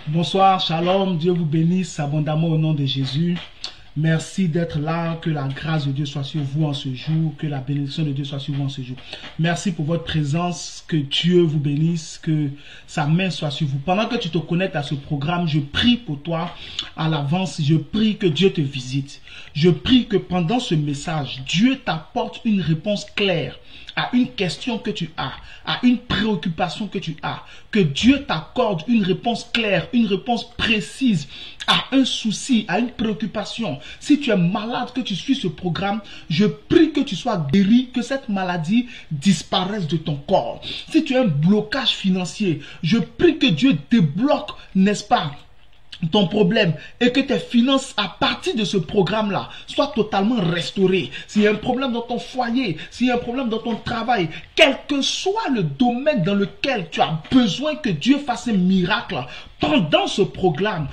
Bonsoir, shalom, Dieu vous bénisse abondamment au nom de Jésus. Merci d'être là, que la grâce de Dieu soit sur vous en ce jour, que la bénédiction de Dieu soit sur vous en ce jour. Merci pour votre présence, que Dieu vous bénisse, que sa main soit sur vous. Pendant que tu te connectes à ce programme, je prie pour toi à l'avance, je prie que Dieu te visite. Je prie que pendant ce message, Dieu t'apporte une réponse claire à une question que tu as, à une préoccupation que tu as, que Dieu t'accorde une réponse claire, une réponse précise à un souci, à une préoccupation. Si tu es malade, que tu suis ce programme, je prie que tu sois guéri, que cette maladie disparaisse de ton corps. Si tu as un blocage financier, je prie que Dieu débloque, n'est-ce pas, ton problème et que tes finances à partir de ce programme-là soient totalement restaurées. S'il y a un problème dans ton foyer, s'il y a un problème dans ton travail, quel que soit le domaine dans lequel tu as besoin que Dieu fasse un miracle, pendant ce programme,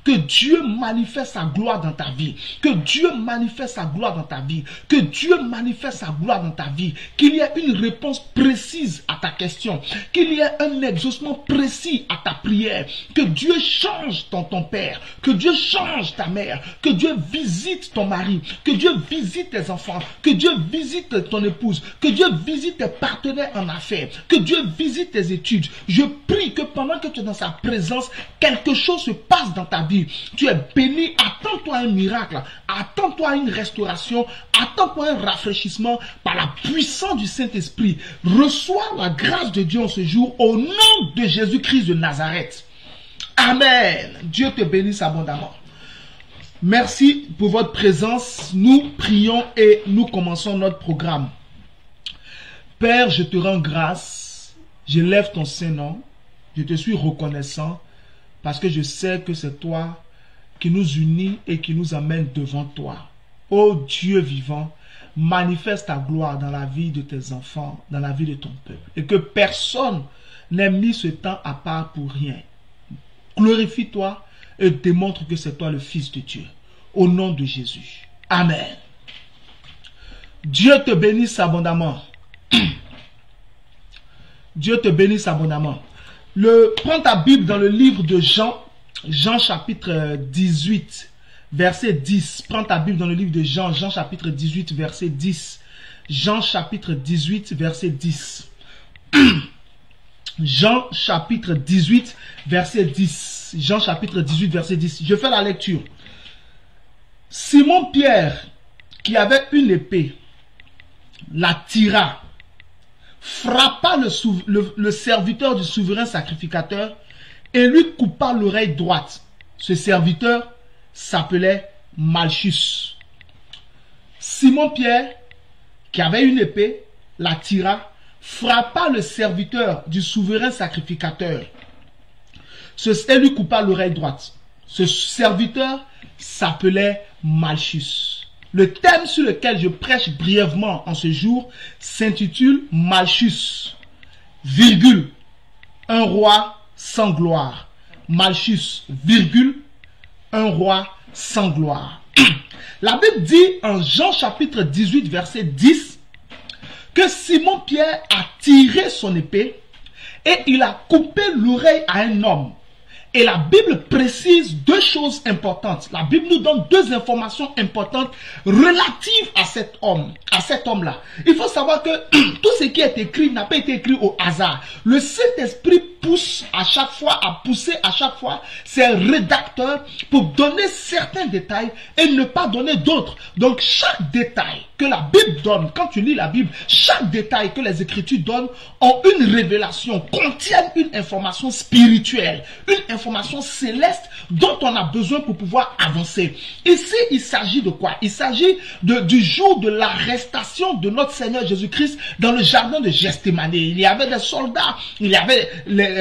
que Dieu manifeste sa gloire dans ta vie, que Dieu manifeste sa gloire dans ta vie, que Dieu manifeste sa gloire dans ta vie, qu'il y ait une réponse précise à ta question, qu'il y ait un exaucement précis à ta prière, que Dieu change ton père, que Dieu change ta mère, que Dieu visite ton mari, que Dieu visite tes enfants, que Dieu visite ton épouse, que Dieu visite tes partenaires en affaires, que Dieu visite tes études. Je prie que pendant que tu es dans sa présence, quelque chose se passe dans ta vie. Tu es béni, attends-toi un miracle, attends-toi une restauration, attends-toi un rafraîchissement par la puissance du Saint-Esprit. Reçois la grâce de Dieu en ce jour au nom de Jésus-Christ de Nazareth. Amen. Dieu te bénisse abondamment. Merci pour votre présence. Nous prions et nous commençons notre programme. Père, je te rends grâce. Je lève ton Saint-Nom. Je te suis reconnaissant parce que je sais que c'est toi qui nous unit et qui nous amène devant toi. Ô Dieu vivant, manifeste ta gloire dans la vie de tes enfants, dans la vie de ton peuple. Et que personne n'ait mis ce temps à part pour rien. Glorifie-toi et démontre que c'est toi le Fils de Dieu. Au nom de Jésus. Amen. Dieu te bénisse abondamment. Dieu te bénisse abondamment. Prends ta Bible dans le livre de Jean, Jean chapitre 18, verset 10. Prends ta Bible dans le livre de Jean, Jean chapitre 18, verset 10. Jean chapitre 18, verset 10. Jean chapitre 18, verset 10. Jean chapitre 18, verset 10. Je fais la lecture. Simon-Pierre, qui avait une épée, la tira, frappa le serviteur du souverain sacrificateur et lui coupa l'oreille droite. Ce serviteur s'appelait Malchus. Simon-Pierre, qui avait une épée, la tira, frappa le serviteur du souverain sacrificateur et lui coupa l'oreille droite. Ce serviteur s'appelait Malchus. Le thème sur lequel je prêche brièvement en ce jour s'intitule Malchus, virgule, un roi sans gloire. Malchus, virgule, un roi sans gloire. La Bible dit en Jean chapitre 18, verset 10, que Simon-Pierre a tiré son épée et il a coupé l'oreille à un homme. Et la Bible précise deux choses importantes. La Bible nous donne deux informations importantes relatives à cet homme-là. Il faut savoir que tout ce qui est écrit n'a pas été écrit au hasard. Le Saint-Esprit pousse à chaque fois, a poussé à chaque fois ses rédacteurs pour donner certains détails et ne pas donner d'autres. Donc chaque détail que la Bible donne, quand tu lis la Bible, chaque détail que les Écritures donnent ont une révélation, contiennent une information spirituelle, une information céleste dont on a besoin pour pouvoir avancer. Ici, il s'agit de quoi? Il s'agit du jour de l'arrestation de notre Seigneur Jésus-Christ dans le jardin de Gethsémani. Il y avait des soldats, il y avait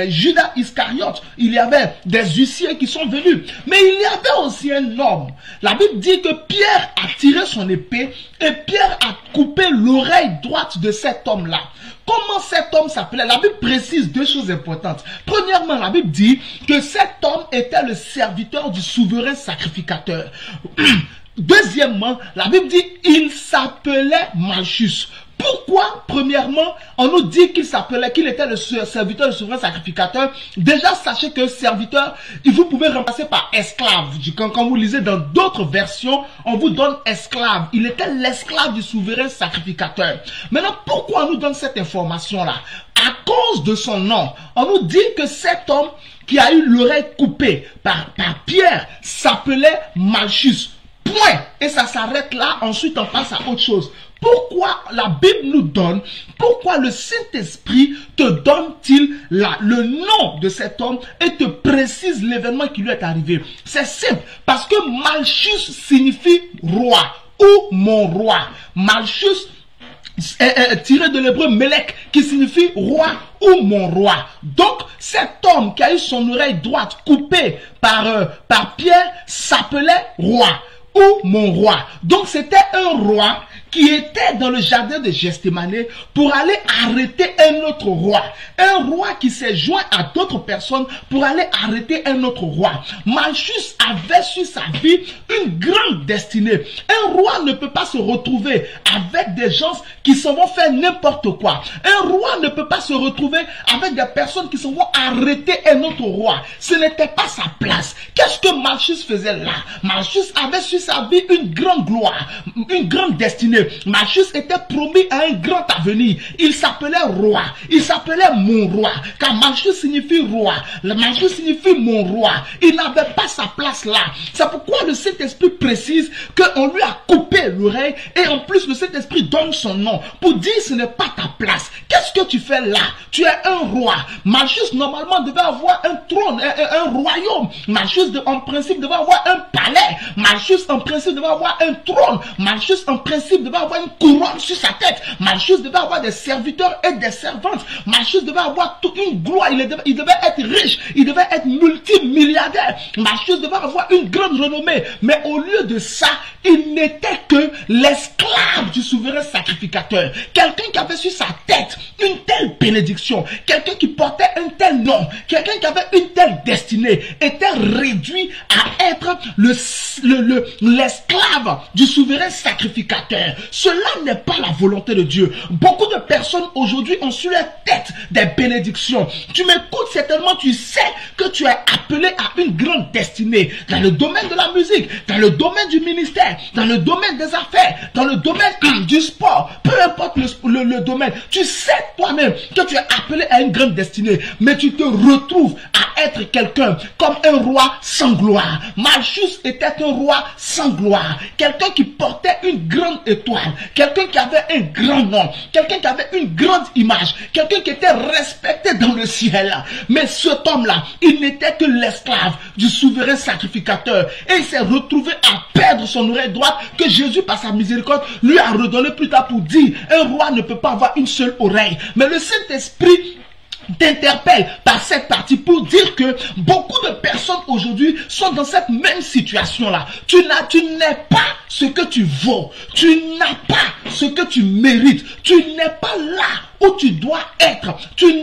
Judas Iscariote, il y avait des huissiers qui sont venus. Mais il y avait aussi un homme. La Bible dit que Pierre a tiré son épée et Pierre a coupé l'oreille droite de cet homme-là. Comment cet homme s'appelait? La Bible précise deux choses importantes. Premièrement, la Bible dit que cet homme était le serviteur du souverain sacrificateur. Deuxièmement, la Bible dit il s'appelait Malchus. Pourquoi, premièrement, on nous dit qu'il était le serviteur, le souverain sacrificateur? Déjà, sachez que serviteur, vous pouvez remplacer par esclave. Quand vous lisez dans d'autres versions, on vous donne esclave. Il était l'esclave du souverain sacrificateur. Maintenant, pourquoi on nous donne cette information-là? À cause de son nom, on nous dit que cet homme qui a eu l'oreille coupée par Pierre s'appelait Malchus. Point. Et ça s'arrête là. Ensuite, on passe à autre chose. Pourquoi la Bible nous donne, pourquoi le Saint-Esprit te donne-t-il le nom de cet homme et te précise l'événement qui lui est arrivé? C'est simple. Parce que Malchus signifie roi ou mon roi. Malchus tiré de l'hébreu Melech, qui signifie roi ou mon roi. Donc, cet homme qui a eu son oreille droite coupée par Pierre s'appelait roi ou mon roi. Donc, c'était un roi qui était dans le jardin de Gethsémani pour aller arrêter un autre roi. Un roi qui s'est joint à d'autres personnes pour aller arrêter un autre roi. Malchus avait sur sa vie une grande destinée. Un roi ne peut pas se retrouver avec des gens qui s'en vont faire n'importe quoi. Un roi ne peut pas se retrouver avec des personnes qui s'en vont arrêter un autre roi. Ce n'était pas sa place. Qu'est-ce que Malchus faisait là? Malchus avait sur sa vie une grande gloire, une grande destinée. Malchus était promis à un grand avenir. Il s'appelait roi. Il s'appelait mon roi. Car Malchus signifie roi. Le Malchus signifie mon roi. Il n'avait pas sa place là. C'est pourquoi le Saint-Esprit précise qu'on lui a coupé l'oreille. Et en plus, le Saint-Esprit donne son nom pour dire ce n'est pas ta place. Qu'est-ce que tu fais là? Tu es un roi. Malchus normalement devait avoir un trône, un royaume. Malchus en principe devait avoir un palais. Malchus en principe devait avoir un trône. Malchus en principe devait avoir une couronne sur sa tête. Malchus devait avoir des serviteurs et des servantes. Malchus devait avoir toute une gloire. Il devait être riche. Il devait être multimilliardaire. Malchus devait avoir une grande renommée. Mais au lieu de ça, il n'était que l'esclave du souverain sacrificateur. Quelqu'un qui avait sur sa tête une telle bénédiction. Quelqu'un qui portait un tel nom. Quelqu'un qui avait une telle destinée était réduit à être l'esclave du souverain sacrificateur. Cela n'est pas la volonté de Dieu. Beaucoup de personnes aujourd'hui ont sur leur tête des bénédictions. Tu m'écoutes certainement, tu sais que tu es appelé à une grande destinée dans le domaine de la musique, dans le domaine du ministère, dans le domaine des affaires, dans le domaine du sport, peu importe le domaine. Tu sais toi-même que tu es appelé à une grande destinée, mais tu te retrouves à être quelqu'un comme un roi sans gloire. Malchus était un roi sans gloire, quelqu'un qui portait une grande étoile, quelqu'un qui avait un grand nom, quelqu'un qui avait une grande image, quelqu'un qui était respecté dans le ciel. Mais cet homme-là, il n'était que l'esclave du souverain sacrificateur et il s'est retrouvé à perdre son oreille droite que Jésus, par sa miséricorde, lui a redonné plus tard pour dire un roi ne peut pas avoir une seule oreille. Mais le Saint-Esprit t'interpelle par cette partie pour dire que beaucoup de personnes aujourd'hui sont dans cette même situation-là. Tu n'es pas ce que tu vaux. Tu n'as pas ce que tu mérites. Tu n'es pas là où tu dois être. Tu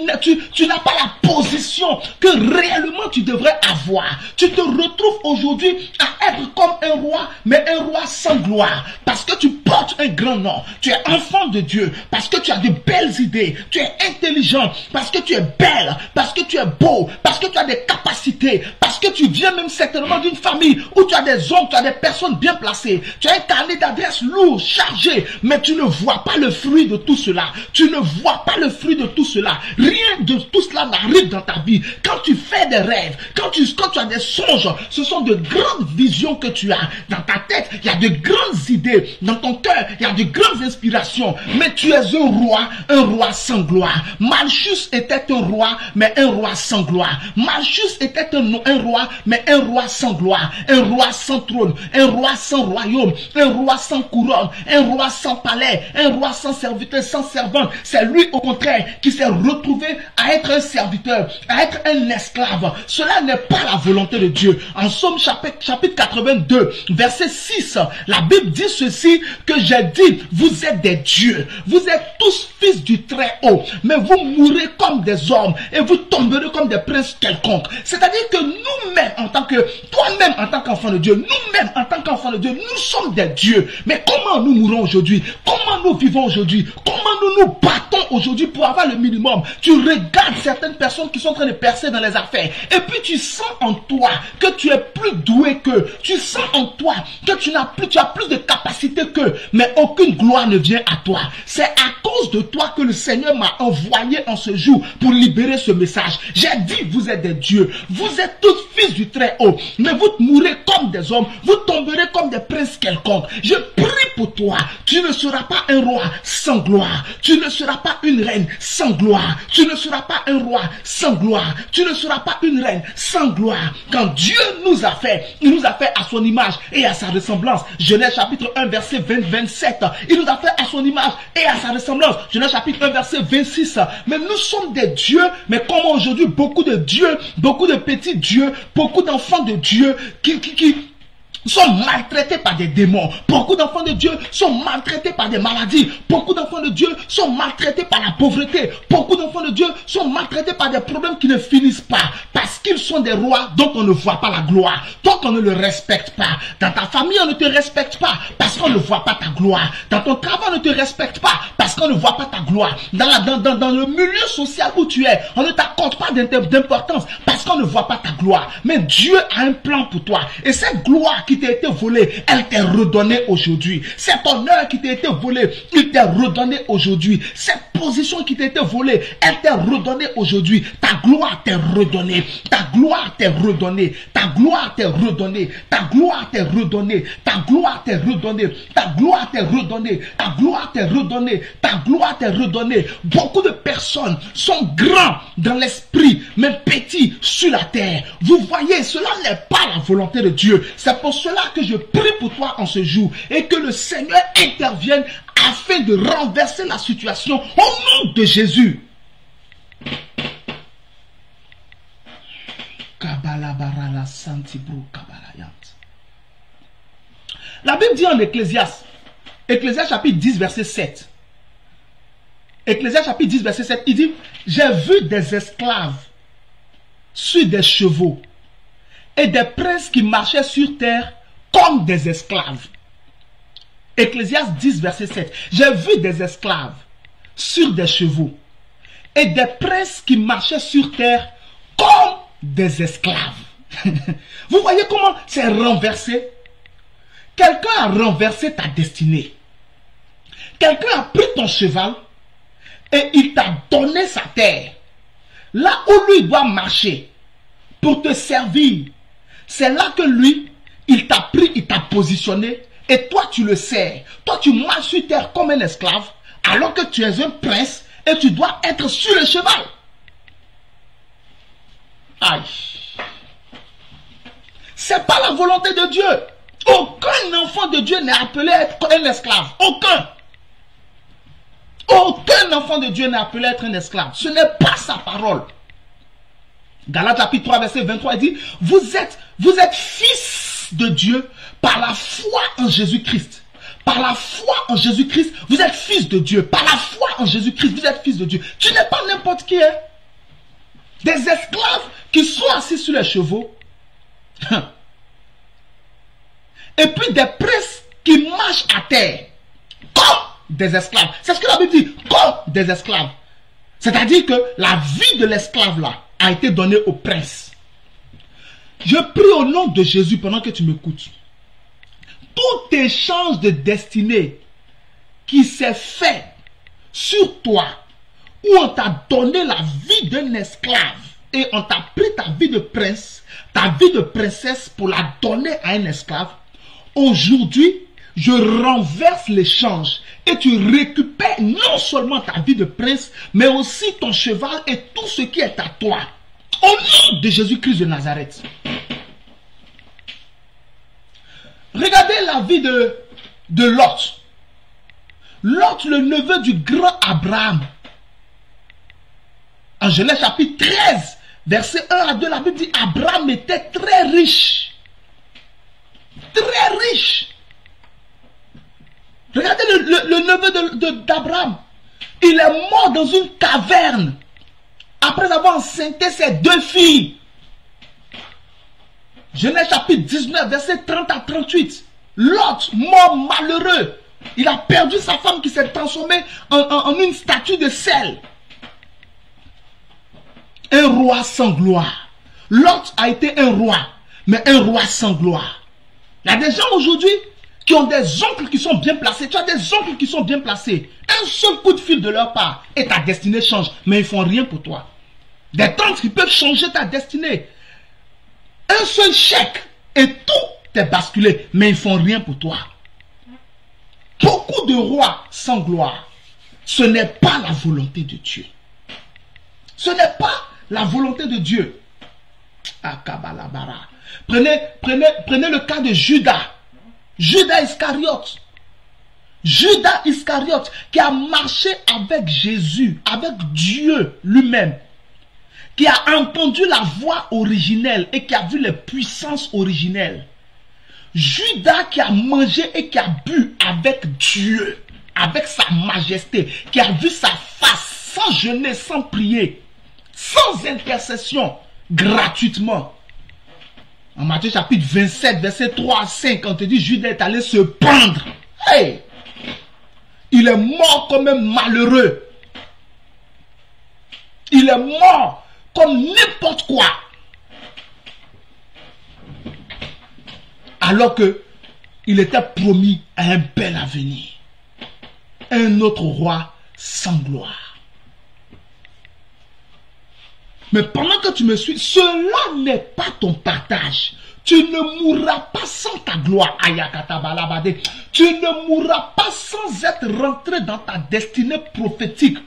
n'as pas la position que réellement tu devrais avoir. Tu te retrouves aujourd'hui à être comme un roi, mais un roi sans gloire. Parce que tu portes un grand nom. Tu es enfant de Dieu. Parce que tu as de belles idées. Tu es intelligent. Parce que tu es belle. Parce que tu es beau. Parce que tu as des capacités. Parce que tu viens même certainement d'une famille où tu as des hommes, tu as des personnes bien placées. Tu as un carnet d'adresses lourd, chargé. Mais tu ne vois pas le fruit de tout cela. Tu ne vois pas le fruit de tout cela. Rien de tout cela n'arrive dans ta vie. Quand tu fais des rêves, quand tu as des songes, ce sont de grandes visions que tu as. Dans ta tête, il y a de grandes idées. Dans ton cœur, il y a de grandes inspirations. Mais tu es un roi sans gloire. Malchus était un roi, mais un roi sans gloire. Malchus était un roi, mais un roi sans gloire. Un roi sans trône. Un roi sans royaume. Un roi sans couronne. Un roi sans palais. Un roi sans serviteur, sans servante. C'est lui celui au contraire qui s'est retrouvé à être un serviteur, à être un esclave. Cela n'est pas la volonté de Dieu. En Somme chapitre 82, verset 6, la Bible dit ceci, que j'ai dit, vous êtes des dieux, vous êtes tous fils du Très-Haut, mais vous mourrez comme des hommes et vous tomberez comme des princes quelconques. C'est-à-dire que nous-mêmes, en tant que, toi-même en tant qu'enfant de Dieu, nous-mêmes en tant qu'enfant de Dieu, nous sommes des dieux. Mais comment nous mourons aujourd'hui? Comment nous vivons aujourd'hui? Comment nous nous battons aujourd'hui pour avoir le minimum? Tu regardes certaines personnes qui sont en train de percer dans les affaires et puis tu sens en toi que tu es plus doué qu'eux. Tu sens en toi que tu as plus de capacité qu'eux, mais aucune gloire ne vient à toi. C'est à cause de toi que le Seigneur m'a envoyé en ce jour pour libérer ce message. J'ai dit, vous êtes des dieux, vous êtes tous fils du Très-Haut, mais vous mourrez comme des hommes, vous tomberez comme des princes quelconques. Je prie pour toi, tu ne seras pas un roi sans gloire, tu ne seras pas une reine sans gloire, tu ne seras pas un roi sans gloire, tu ne seras pas une reine sans gloire. Quand Dieu nous a fait, il nous a fait à son image et à sa ressemblance. Genèse chapitre 1 verset 27, il nous a fait à son image et à sa ressemblance. Genèse chapitre 1 verset 26. Mais nous sommes des dieux, mais comme aujourd'hui beaucoup de dieux, beaucoup de petits dieux, beaucoup d'enfants de Dieu qui sont maltraités par des démons. Beaucoup d'enfants de Dieu sont maltraités par des maladies. Beaucoup d'enfants de Dieu sont maltraités par la pauvreté. Beaucoup d'enfants de Dieu sont maltraités par des problèmes qui ne finissent pas. Parce qu'ils sont des rois dont on ne voit pas la gloire. Donc on ne le respecte pas. Dans ta famille, on ne te respecte pas parce qu'on ne voit pas ta gloire. Dans ton travail, on ne te respecte pas parce qu'on ne voit pas ta gloire. Dans le milieu social où tu es, on ne t'accorde pas d'importance parce qu'on ne voit pas ta gloire. Mais Dieu a un plan pour toi. Et cette gloire qui t'a été volée, elle t'est redonnée aujourd'hui. Cet honneur qui t'a été volé, il t'est redonné aujourd'hui. Cette position qui t'a été volée, elle t'est redonnée aujourd'hui. Ta gloire t'est redonnée. Ta gloire t'est redonnée. Ta gloire t'est redonnée. Ta gloire t'est redonnée. Ta gloire t'est redonnée. Ta gloire t'est redonnée. Ta gloire t'est redonnée. Ta gloire t'est redonnée. Beaucoup de personnes sont grands dans l'esprit, mais petits sur la terre. Vous voyez, cela n'est pas la volonté de Dieu. C'est pour cela que je prie pour toi en ce jour et que le Seigneur intervienne afin de renverser la situation au nom de Jésus. La Bible dit en Ecclésiaste, Ecclésiaste chapitre 10 verset 7. Ecclésiaste chapitre 10 verset 7, il dit, j'ai vu des esclaves sur des chevaux et des princes qui marchaient sur terre comme des esclaves. Ecclésiaste 10 verset 7. J'ai vu des esclaves sur des chevaux et des princes qui marchaient sur terre comme des esclaves. Vous voyez comment c'est renversé? Quelqu'un a renversé ta destinée. Quelqu'un a pris ton cheval et il t'a donné sa terre. Là où lui doit marcher pour te servir, c'est là que lui, il t'a pris, il t'a positionné et toi tu le sers. Toi tu marches sur terre comme un esclave alors que tu es un prince et tu dois être sur le cheval. Aïe. C'est pas la volonté de Dieu. Aucun enfant de Dieu n'est appelé à être un esclave. Aucun. Aucun enfant de Dieu n'est appelé à être un esclave. Ce n'est pas sa parole. Galates chapitre 3 verset 23 dit, vous êtes fils de Dieu par la foi en Jésus-Christ. Par la foi en Jésus-Christ, vous êtes fils de Dieu. Par la foi en Jésus-Christ, vous êtes fils de Dieu. Tu n'es pas n'importe qui. Hein? Des esclaves qui sont assis sur les chevaux. Et puis des princes qui marchent à terre. Comme des esclaves. C'est ce que la Bible dit. Comme des esclaves. C'est-à-dire que la vie de l'esclave là a été donnée au prince. Je prie au nom de Jésus pendant que tu m'écoutes. Tout échange de destinée qui s'est fait sur toi, où on t'a donné la vie d'un esclave et on t'a pris ta vie de prince, ta vie de princesse pour la donner à un esclave, aujourd'hui, je renverse l'échange et tu récupères non seulement ta vie de prince, mais aussi ton cheval et tout ce qui est à toi. Au nom de Jésus-Christ de Nazareth. Regardez la vie de Lot. Lot, le neveu du grand Abraham. En Genèse chapitre 13, verset 1 à 2, la Bible dit Abraham était très riche. Très riche. Regardez le neveu d'Abraham. Il est mort dans une caverne après avoir enceinté ses 2 filles. Genèse chapitre 19, verset 30 à 38. Lot, mort malheureux. Il a perdu sa femme qui s'est transformée en une statue de sel. Un roi sans gloire. Lot a été un roi, mais un roi sans gloire. Il y a des gens aujourd'hui qui ont des oncles qui sont bien placés. Tu as des oncles qui sont bien placés. Un seul coup de fil de leur part et ta destinée change. Mais ils ne font rien pour toi. Des tantes qui peuvent changer ta destinée. Un seul chèque et tout est basculé. Mais ils ne font rien pour toi. Beaucoup de rois sans gloire. Ce n'est pas la volonté de Dieu. Ce n'est pas la volonté de Dieu. Akabalabara. Prenez le cas de Judas. Judas Iscariote. Judas Iscariote qui a marché avec Jésus, avec Dieu lui-même. Qui a entendu la voix originelle et qui a vu les puissances originelles. Judas qui a mangé et qui a bu avec Dieu, avec sa majesté, qui a vu sa face sans jeûner, sans prier, sans intercession, gratuitement. En Matthieu chapitre 27, verset 3 à 5, on te dit Judas est allé se pendre. Hey! Il est mort comme un malheureux. Il est mort comme n'importe quoi. Alors que il était promis à un bel avenir. Un autre roi sans gloire. Mais pendant que tu me suis, cela n'est pas ton partage. Tu ne mourras pas sans ta gloire. Tu ne mourras pas sans être rentré dans ta destinée prophétique.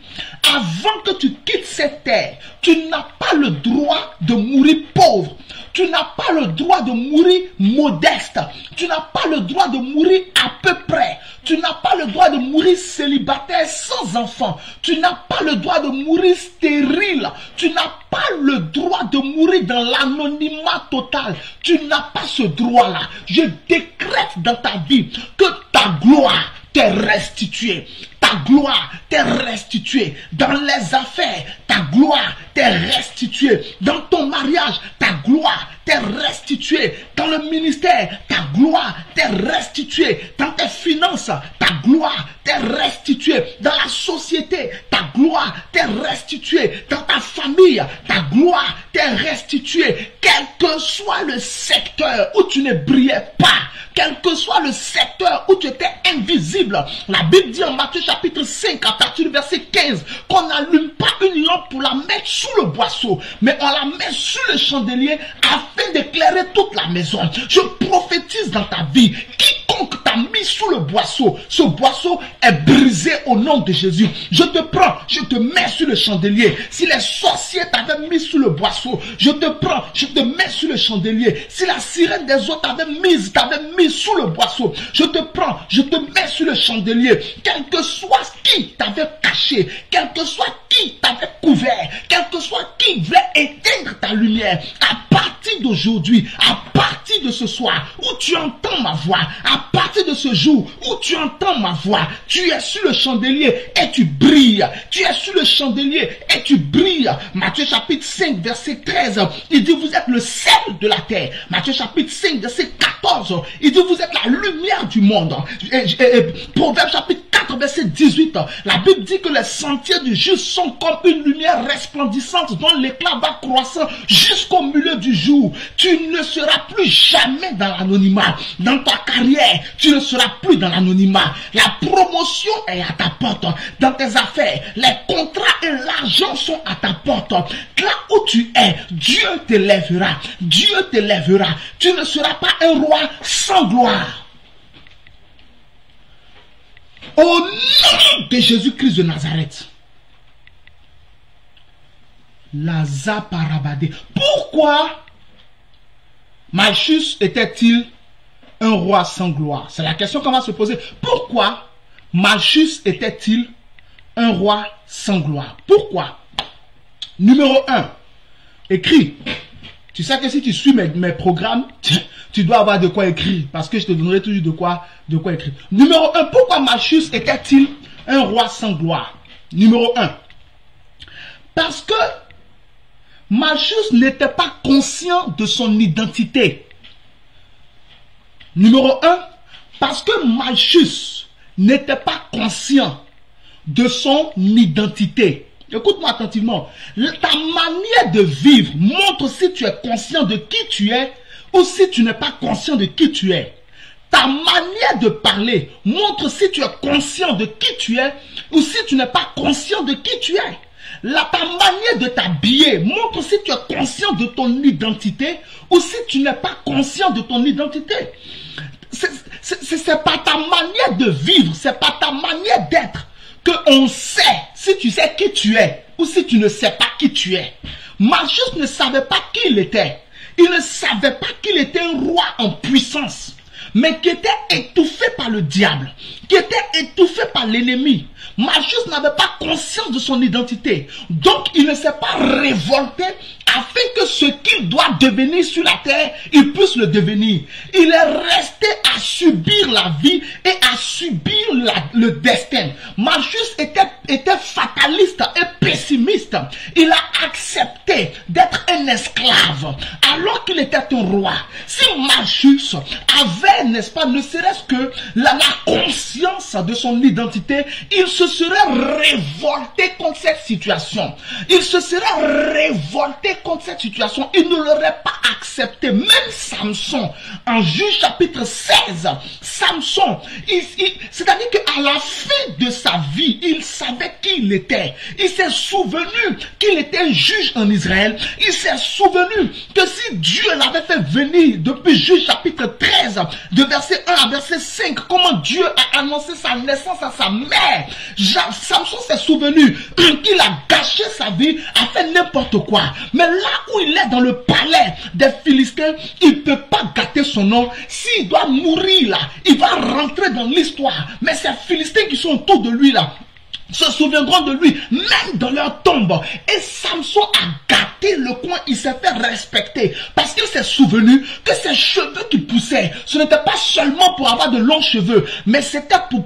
Avant que tu quittes cette terre, tu n'as pas le droit de mourir pauvre. Tu n'as pas le droit de mourir modeste. Tu n'as pas le droit de mourir à peu près. Tu n'as pas le droit de mourir célibataire sans enfant. Tu n'as pas le droit de mourir stérile. Tu n'as pas le droit de mourir dans l'anonymat total. Tu n'as pas ce droit-là. Je décrète dans ta vie que ta gloire t'est restituée. Ta gloire t'est restituée. Dans les affaires, ta gloire t'est restituée. Dans ton mariage, ta gloire t'est restituée. Dans le ministère, ta gloire t'est restituée. Dans tes finances, ta gloire t'est restituée. Dans la société, ta gloire t'est restituée. Dans ta famille, ta gloire t'est restituée. Quel que soit le secteur où tu ne brillais pas, quel que soit le secteur où tu étais invisible, la Bible dit en Matthieu chapitre 5 à partir du verset 15 qu'on n'allume pas une lampe pour la mettre sous le boisseau, mais on la met sous le chandelier afin d'éclairer toute la maison. Je prophétise dans ta vie, quiconque t'a mis sous le boisseau, ce boisseau est brisé au nom de Jésus. Je te prends, je te mets sur le chandelier. Si les sorciers t'avaient mis sous le boisseau, je te prends, je te mets sur le chandelier. Si la sirène des eaux t'avait mis sous le boisseau, je te prends, je te mets sur le chandelier. Quel que soit qui t'avait caché, quel que soit qui t'avait couvert, quel que soit qui voulait éteindre ta lumière, à partir d'aujourd'hui, à partir de ce soir où tu entends ma voix, à partir de ce jour où tu entends ma voix, tu es sur le chandelier et tu brilles. Tu es sur le chandelier et tu brilles. Matthieu chapitre 5 verset 13, il dit vous êtes le sel de la terre. Matthieu chapitre 5 verset 14, il dit vous êtes la lumière du monde. Proverbe chapitre 4 verset 18, la Bible dit que les sentiers du juste sont comme une lumière resplendissante dont l'éclat va croissant jusqu'au milieu du jour. Tu ne seras plus jamais dans l'anonymat. Dans ta carrière, tu ne seras plus dans l'anonymat. La promotion est à ta porte. Dans tes affaires, les contrats et l'argent sont à ta porte. Là où tu es, Dieu t'élèvera. Dieu t'élèvera. Tu ne seras pas un roi sans gloire. Au nom de Jésus-Christ de Nazareth. Lazaparabadé. Pourquoi Malchus était-il un roi sans gloire? C'est la question qu'on va se poser. Pourquoi Malchus était-il un roi sans gloire? Pourquoi? Numéro 1, écris. Tu sais que si tu suis mes programmes, tu dois avoir de quoi écrire. Parce que je te donnerai toujours de quoi écrire. Numéro 1, pourquoi Malchus était-il un roi sans gloire? Numéro 1, parce que Malchus n'était pas conscient de son identité. Numéro 1, parce que Malchus n'était pas conscient de son identité. Écoute-moi attentivement. Ta manière de vivre montre si tu es conscient de qui tu es ou si tu n'es pas conscient de qui tu es. Ta manière de parler montre si tu es conscient de qui tu es ou si tu n'es pas conscient de qui tu es. Ta manière de t'habiller montre si tu es conscient de ton identité ou si tu n'es pas conscient de ton identité. C'est pas ta manière de vivre, c'est pas ta manière d'être qu'on sait si tu sais qui tu es ou si tu ne sais pas qui tu es. Malchus ne savait pas qui il était. Il ne savait pas qu'il était un roi en puissance, mais qui était étouffé par le diable, qui était étouffé par l'ennemi. Malchus n'avait pas conscience de son identité. Donc, il ne s'est pas révolté afin que ce qu'il doit devenir sur la terre, il puisse le devenir. Il est resté à subir la vie et à subir le destin. Malchus était fataliste et pessimiste. Il a accepté d'être un esclave alors qu'il était un roi. Si Malchus avait, n'est-ce pas, ne serait-ce que la conscience de son identité, il se serait révolté contre cette situation. Il se serait révolté contre cette situation. Il ne l'aurait pas accepté. Même Samson, en Juge chapitre 16, Samson, c'est-à-dire qu'à la fin de sa vie, il savait qui il était. Il s'est souvenu qu'il était juge en Israël. Il s'est souvenu que si Dieu l'avait fait venir depuis Juge chapitre 13, de verset 1 à verset 5, comment Dieu a annoncé sa naissance à sa mère. Samson s'est souvenu qu'il a gâché sa vie, a fait n'importe quoi. Mais là où il est dans le palais des Philistins, il ne peut pas gâter son nom. S'il doit mourir là, il va rentrer dans l'histoire. Mais ces Philistins qui sont autour de lui là, se souviendront de lui, même dans leur tombe. Et Samson a gâté le coin, il s'est fait respecter. Parce qu'il s'est souvenu que ses cheveux qui poussaient, ce n'était pas seulement pour avoir de longs cheveux, mais c'était pour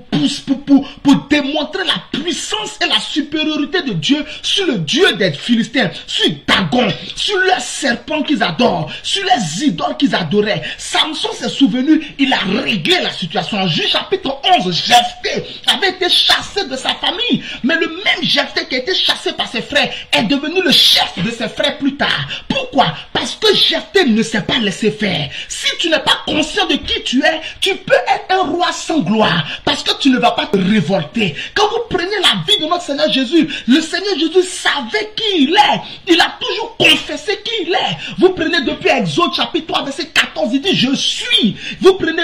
démontrer la puissance et la supériorité de Dieu sur le Dieu des Philistins, sur Dagon, sur leurs serpents qu'ils adorent, sur les idoles qu'ils adoraient. Samson s'est souvenu, il a réglé la situation. En Juge chapitre 11, Jephthé avait été chassé de sa famille. Mais le même Jephthé qui a été chassé par ses frères est devenu le chef de ses frères plus tard. Pourquoi? Parce que Jephthé ne s'est pas laissé faire. Si tu n'es pas conscient de qui tu es, tu peux être un roi sans gloire. Parce que tu ne vas pas te révolter. Quand vous prenez la vie de notre Seigneur Jésus, le Seigneur Jésus savait qui il est. Il a toujours confessé qui il est. Vous prenez depuis Exode chapitre 3 verset 14, il dit je suis. Vous prenez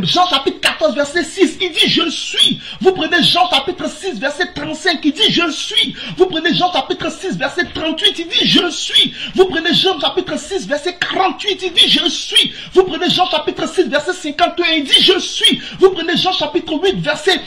Jean chapitre 14 verset 6, il dit je suis. Vous prenez Jean chapitre 6 verset 35, il dit je suis. Vous prenez Jean chapitre 6 verset 38, il dit je suis. Vous prenez Jean chapitre 6 verset 48, il dit je suis. Vous prenez Jean chapitre 6 verset 51, il dit je suis. Vous prenez Jean chapitre 8 verset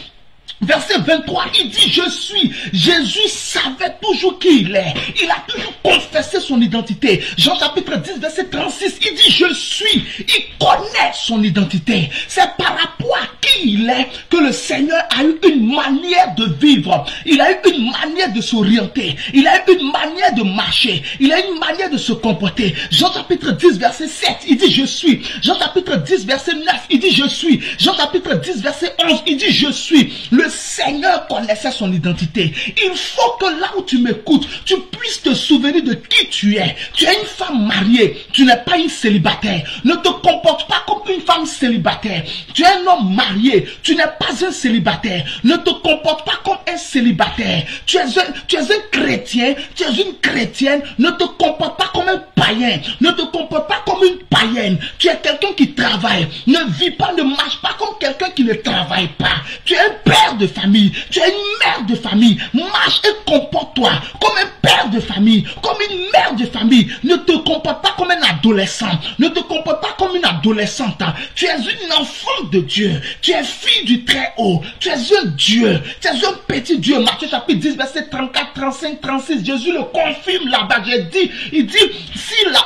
23, il dit je suis. Jésus savait toujours qui il est. Il a toujours confessé son identité. Jean chapitre 10 verset 36, il dit je suis. Il connaît son identité. C'est par rapport à qui il est que le Seigneur a eu une manière de vivre. Il a eu une manière de s'orienter. Il a eu une manière de marcher. Il a eu une manière de se comporter. Jean chapitre 10 verset 7, il dit je suis. Jean chapitre 10 verset 9, il dit je suis. Jean chapitre 10 verset 11, il dit je suis. Le Seigneur connaissait son identité. Il faut que là où tu m'écoutes, tu puisses te souvenir de qui tu es. Tu es une femme mariée, tu n'es pas une célibataire. Ne te comporte pas comme une femme célibataire. Tu es un homme marié, tu n'es pas un célibataire. Ne te comporte pas comme un célibataire. Tu es un chrétien, tu es une chrétienne. Ne te comporte pas comme un païen. Ne te comporte pas comme une païenne. Tu es quelqu'un qui travaille. Ne vis pas, ne marche pas comme quelqu'un qui ne travaille pas. Tu es un père de famille, tu es une mère de famille. Marche et comporte-toi comme un père de famille, comme une mère de famille. Ne te comporte pas comme un adolescent. Ne te comporte pas comme une adolescente. Tu es une enfant de Dieu. Tu es fille du Très-Haut. Tu es un Dieu. Tu es un petit Dieu. Matthieu chapitre 10, verset 34, 35, 36. Jésus le confirme là-bas. J'ai dit, il dit,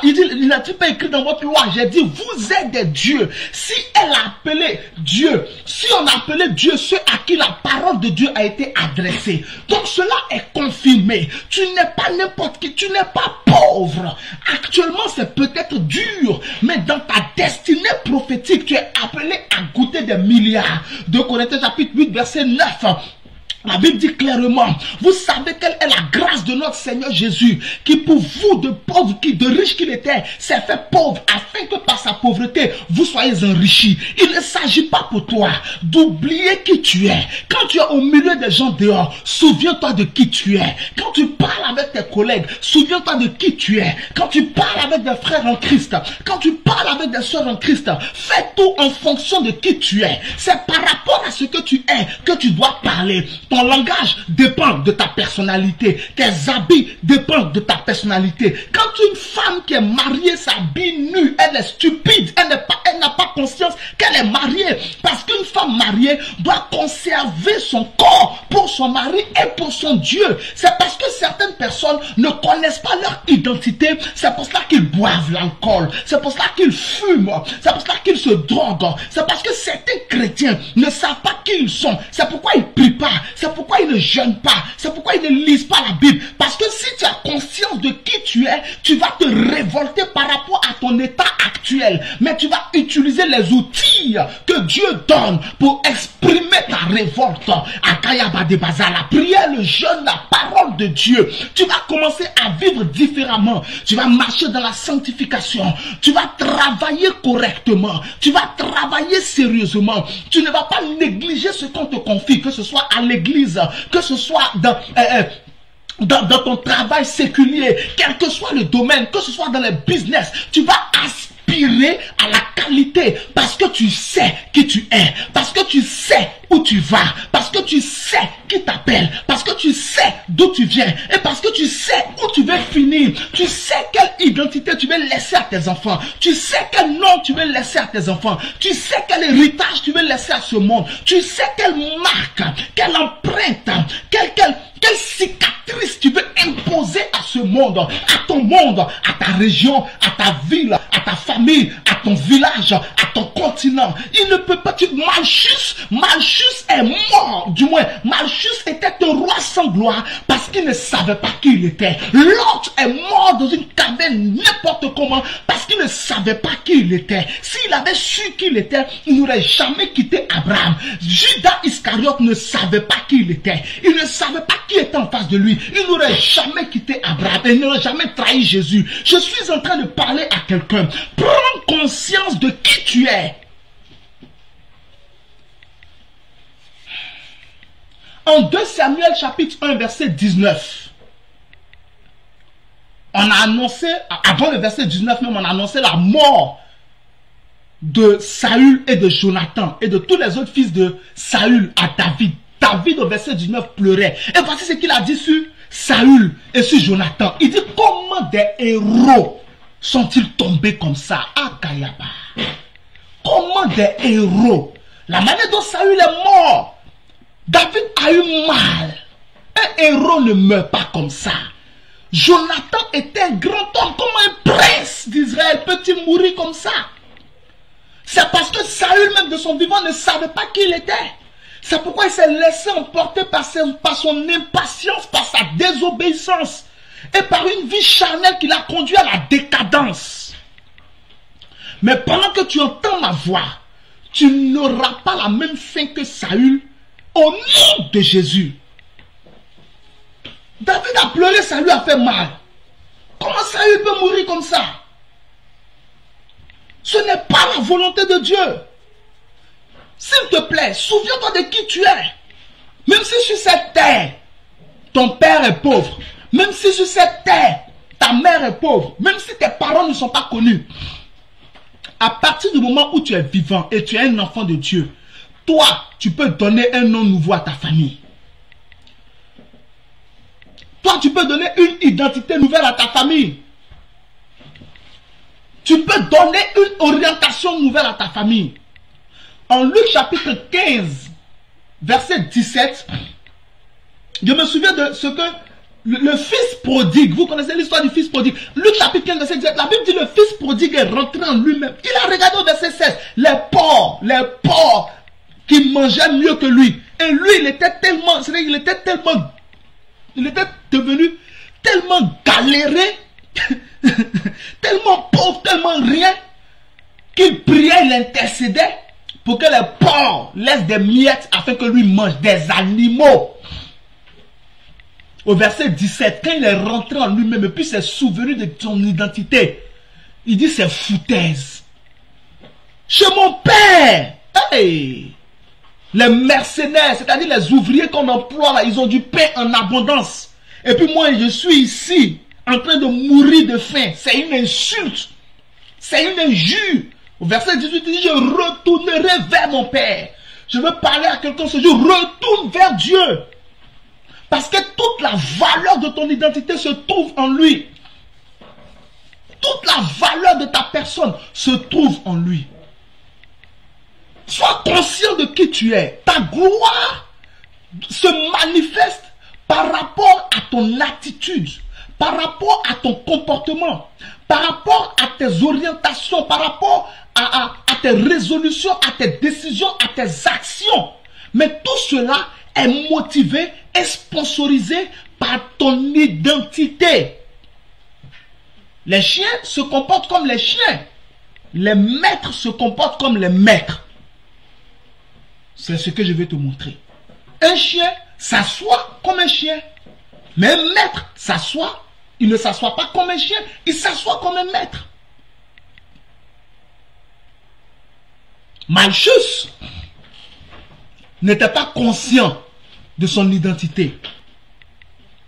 il n'a pas écrit dans votre loi. J'ai dit, vous êtes des dieux. Si elle a appelé Dieu, si on a appelé Dieu ceux à qui la parole de Dieu a été adressée. Donc cela est confirmé. Tu n'es pas n'importe qui. Tu n'es pas pauvre. Actuellement, c'est peut-être dur, mais dans ta destinée prophétique, tu es appelé à goûter des milliards. 2 Corinthiens chapitre 8, verset 9. La Bible dit clairement, vous savez quelle est la grâce de notre Seigneur Jésus, qui pour vous, de pauvres, de riches qu'il était, s'est fait pauvre, afin que par sa pauvreté, vous soyez enrichis. Il ne s'agit pas pour toi d'oublier qui tu es. Quand tu es au milieu des gens dehors, souviens-toi de qui tu es. Quand tu parles avec tes collègues, souviens-toi de qui tu es. Quand tu parles avec des frères en Christ, quand tu parles avec des sœurs en Christ, fais tout en fonction de qui tu es. C'est par rapport à ce que tu es que tu dois parler. Ton langage dépend de ta personnalité. Tes habits dépendent de ta personnalité. Quand une femme qui est mariée s'habille nue, elle est stupide. Elle n'a pas conscience qu'elle est mariée. Parce qu'une femme mariée doit conserver son corps pour son mari et pour son Dieu. C'est parce que certaines personnes ne connaissent pas leur identité. C'est pour cela qu'ils boivent l'alcool. C'est pour cela qu'ils fument. C'est pour cela qu'ils se droguent. C'est parce que certains chrétiens ne savent pas qui ils sont. C'est pourquoi ils ne prient pas. C'est pourquoi ils ne jeûnent pas. C'est pourquoi ils ne lisent pas la Bible. Parce que si tu as conscience de qui tu es, tu vas te révolter par rapport à ton état actuel. Mais tu vas utiliser les outils que Dieu donne pour exprimer ta révolte. Akayaba de Baza, la prière, le jeûne, la parole de Dieu. Tu vas commencer à vivre différemment. Tu vas marcher dans la sanctification. Tu vas travailler correctement. Tu vas travailler sérieusement. Tu ne vas pas négliger ce qu'on te confie, que ce soit à l'église, que ce soit dans ton travail séculier, quel que soit le domaine, que ce soit dans les business. Tu vas aspirer à la qualité parce que tu sais qui tu es, parce que tu sais où tu vas, parce que tu sais qui t'appelle, parce que tu sais d'où tu viens et parce que tu sais où tu veux finir. Tu sais quelle identité tu veux laisser à tes enfants, tu sais quel nom tu veux laisser à tes enfants, tu sais quel héritage tu veux laisser à ce monde, tu sais quelle marque, quelle empreinte, quelle cicatrice tu veux imposer à ce monde, à ton monde, à ta région, à ta ville, à ta famille, à ton village, à ton continent. Il ne peut pas. Malchus est mort. Du moins, Malchus était un roi sans gloire parce qu'il ne savait pas qui il était. Lot est mort dans une caverne n'importe comment parce qu'il ne savait pas qui il était. S'il avait su qui il était, il n'aurait jamais quitté Abraham. Judas Iscariote ne savait pas qui il était. Il ne savait pas qui était en face de lui. Il n'aurait jamais quitté Abraham. Il n'aurait jamais trahi Jésus. Je suis en train de parler à quelqu'un. Prends conscience de qui tu es. En 2 Samuel chapitre 1 verset 19, on a annoncé, avant le verset 19 même, on a annoncé la mort de Saül et de Jonathan et de tous les autres fils de Saül à David. David au verset 19 pleurait. Et voici ce qu'il a dit sur Saül et sur Jonathan. Il dit, comment des héros sont-ils tombés comme ça? Akayaba. Comment des héros? La manière dont Saül est mort, David a eu mal. Un héros ne meurt pas comme ça. Jonathan était un grand homme, comme un prince d'Israël. Peut-il mourir comme ça? C'est parce que Saül, même de son vivant, ne savait pas qui il était. C'est pourquoi il s'est laissé emporter par son impatience, par sa désobéissance et par une vie charnelle qui l'a conduit à la décadence. Mais pendant que tu entends ma voix, tu n'auras pas la même fin que Saül au nom de Jésus. David a pleuré, ça lui a fait mal. Comment Saül peut mourir comme ça? Ce n'est pas la volonté de Dieu. S'il te plaît, souviens-toi de qui tu es. Même si sur cette terre, ton père est pauvre, même si sur cette terre, ta mère est pauvre, même si tes parents ne sont pas connus, à partir du moment où tu es vivant et tu es un enfant de Dieu, Toi, tu peux donner un nom nouveau à ta famille. Toi, tu peux donner une identité nouvelle à ta famille. Tu peux donner une orientation nouvelle à ta famille. En Luc chapitre 15, verset 17, je me souviens de ce que le fils prodigue, vous connaissez l'histoire du fils prodigue. Luc chapitre 15, verset 17, la Bible dit le fils prodigue est rentré en lui-même. Il a regardé au verset 16, les porcs qui mangeaient mieux que lui. Et lui, il était devenu tellement galéré, tellement pauvre, tellement rien, qu'il priait, il intercédait pour que les porcs laissent des miettes afin que lui mange des animaux. Au verset 17, quand il est rentré en lui-même et puis s'est souvenu de son identité, il dit c'est foutaise. Chez mon père, hey, les mercenaires, c'est-à-dire les ouvriers qu'on emploie là, ils ont du pain en abondance. Et puis moi, je suis ici, en train de mourir de faim. C'est une insulte. C'est une injure. Au verset 18, il dit, je retournerai vers mon Père. Je veux parler à quelqu'un ce jour. Retourne vers Dieu. Parce que toute la valeur de ton identité se trouve en lui. Toute la valeur de ta personne se trouve en lui. Sois conscient de qui tu es. Ta gloire se manifeste par rapport à ton attitude, par rapport à ton comportement, par rapport à tes orientations, par rapport à tes résolutions, à tes décisions, à tes actions. Mais tout cela est motivé et sponsorisé par ton identité. Les chiens se comportent comme les chiens. Les maîtres se comportent comme les maîtres. C'est ce que je vais te montrer. Un chien s'assoit comme un chien. Mais un maître s'assoit. Il ne s'assoit pas comme un chien. Il s'assoit comme un maître. Malchus n'était pas conscient de son identité.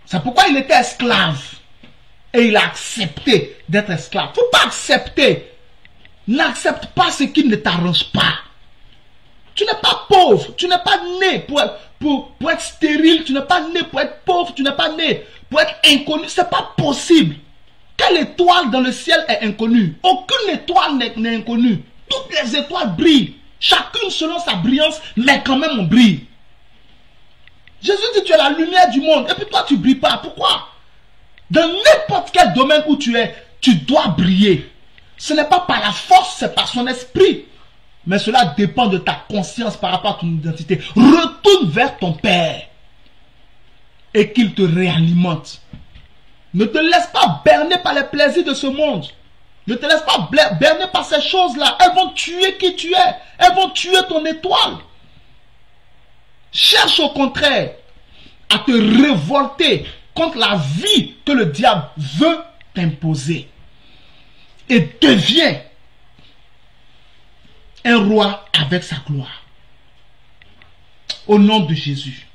C'est pourquoi il était esclave. Et il a accepté d'être esclave. Il ne faut pas accepter. N'accepte pas ce qui ne t'arrange pas. Tu n'es pas pauvre. Tu n'es pas né pour être stérile. Tu n'es pas né pour être pauvre. Tu n'es pas né pour être inconnu. Ce n'est pas possible. Quelle étoile dans le ciel est inconnue? Aucune étoile n'est inconnue. Toutes les étoiles brillent. Chacune selon sa brillance, mais quand même on brille. Jésus dit tu es la lumière du monde. Et puis toi tu ne brilles pas. Pourquoi? Dans n'importe quel domaine où tu es, tu dois briller. Ce n'est pas par la force, c'est par son esprit. Mais cela dépend de ta conscience par rapport à ton identité. Retourne vers ton Père et qu'il te réalimente. Ne te laisse pas berner par les plaisirs de ce monde. Ne te laisse pas berner par ces choses-là. Elles vont tuer qui tu es. Elles vont tuer ton étoile. Cherche au contraire à te révolter contre la vie que le diable veut t'imposer. Et deviens un roi avec sa gloire. Au nom de Jésus.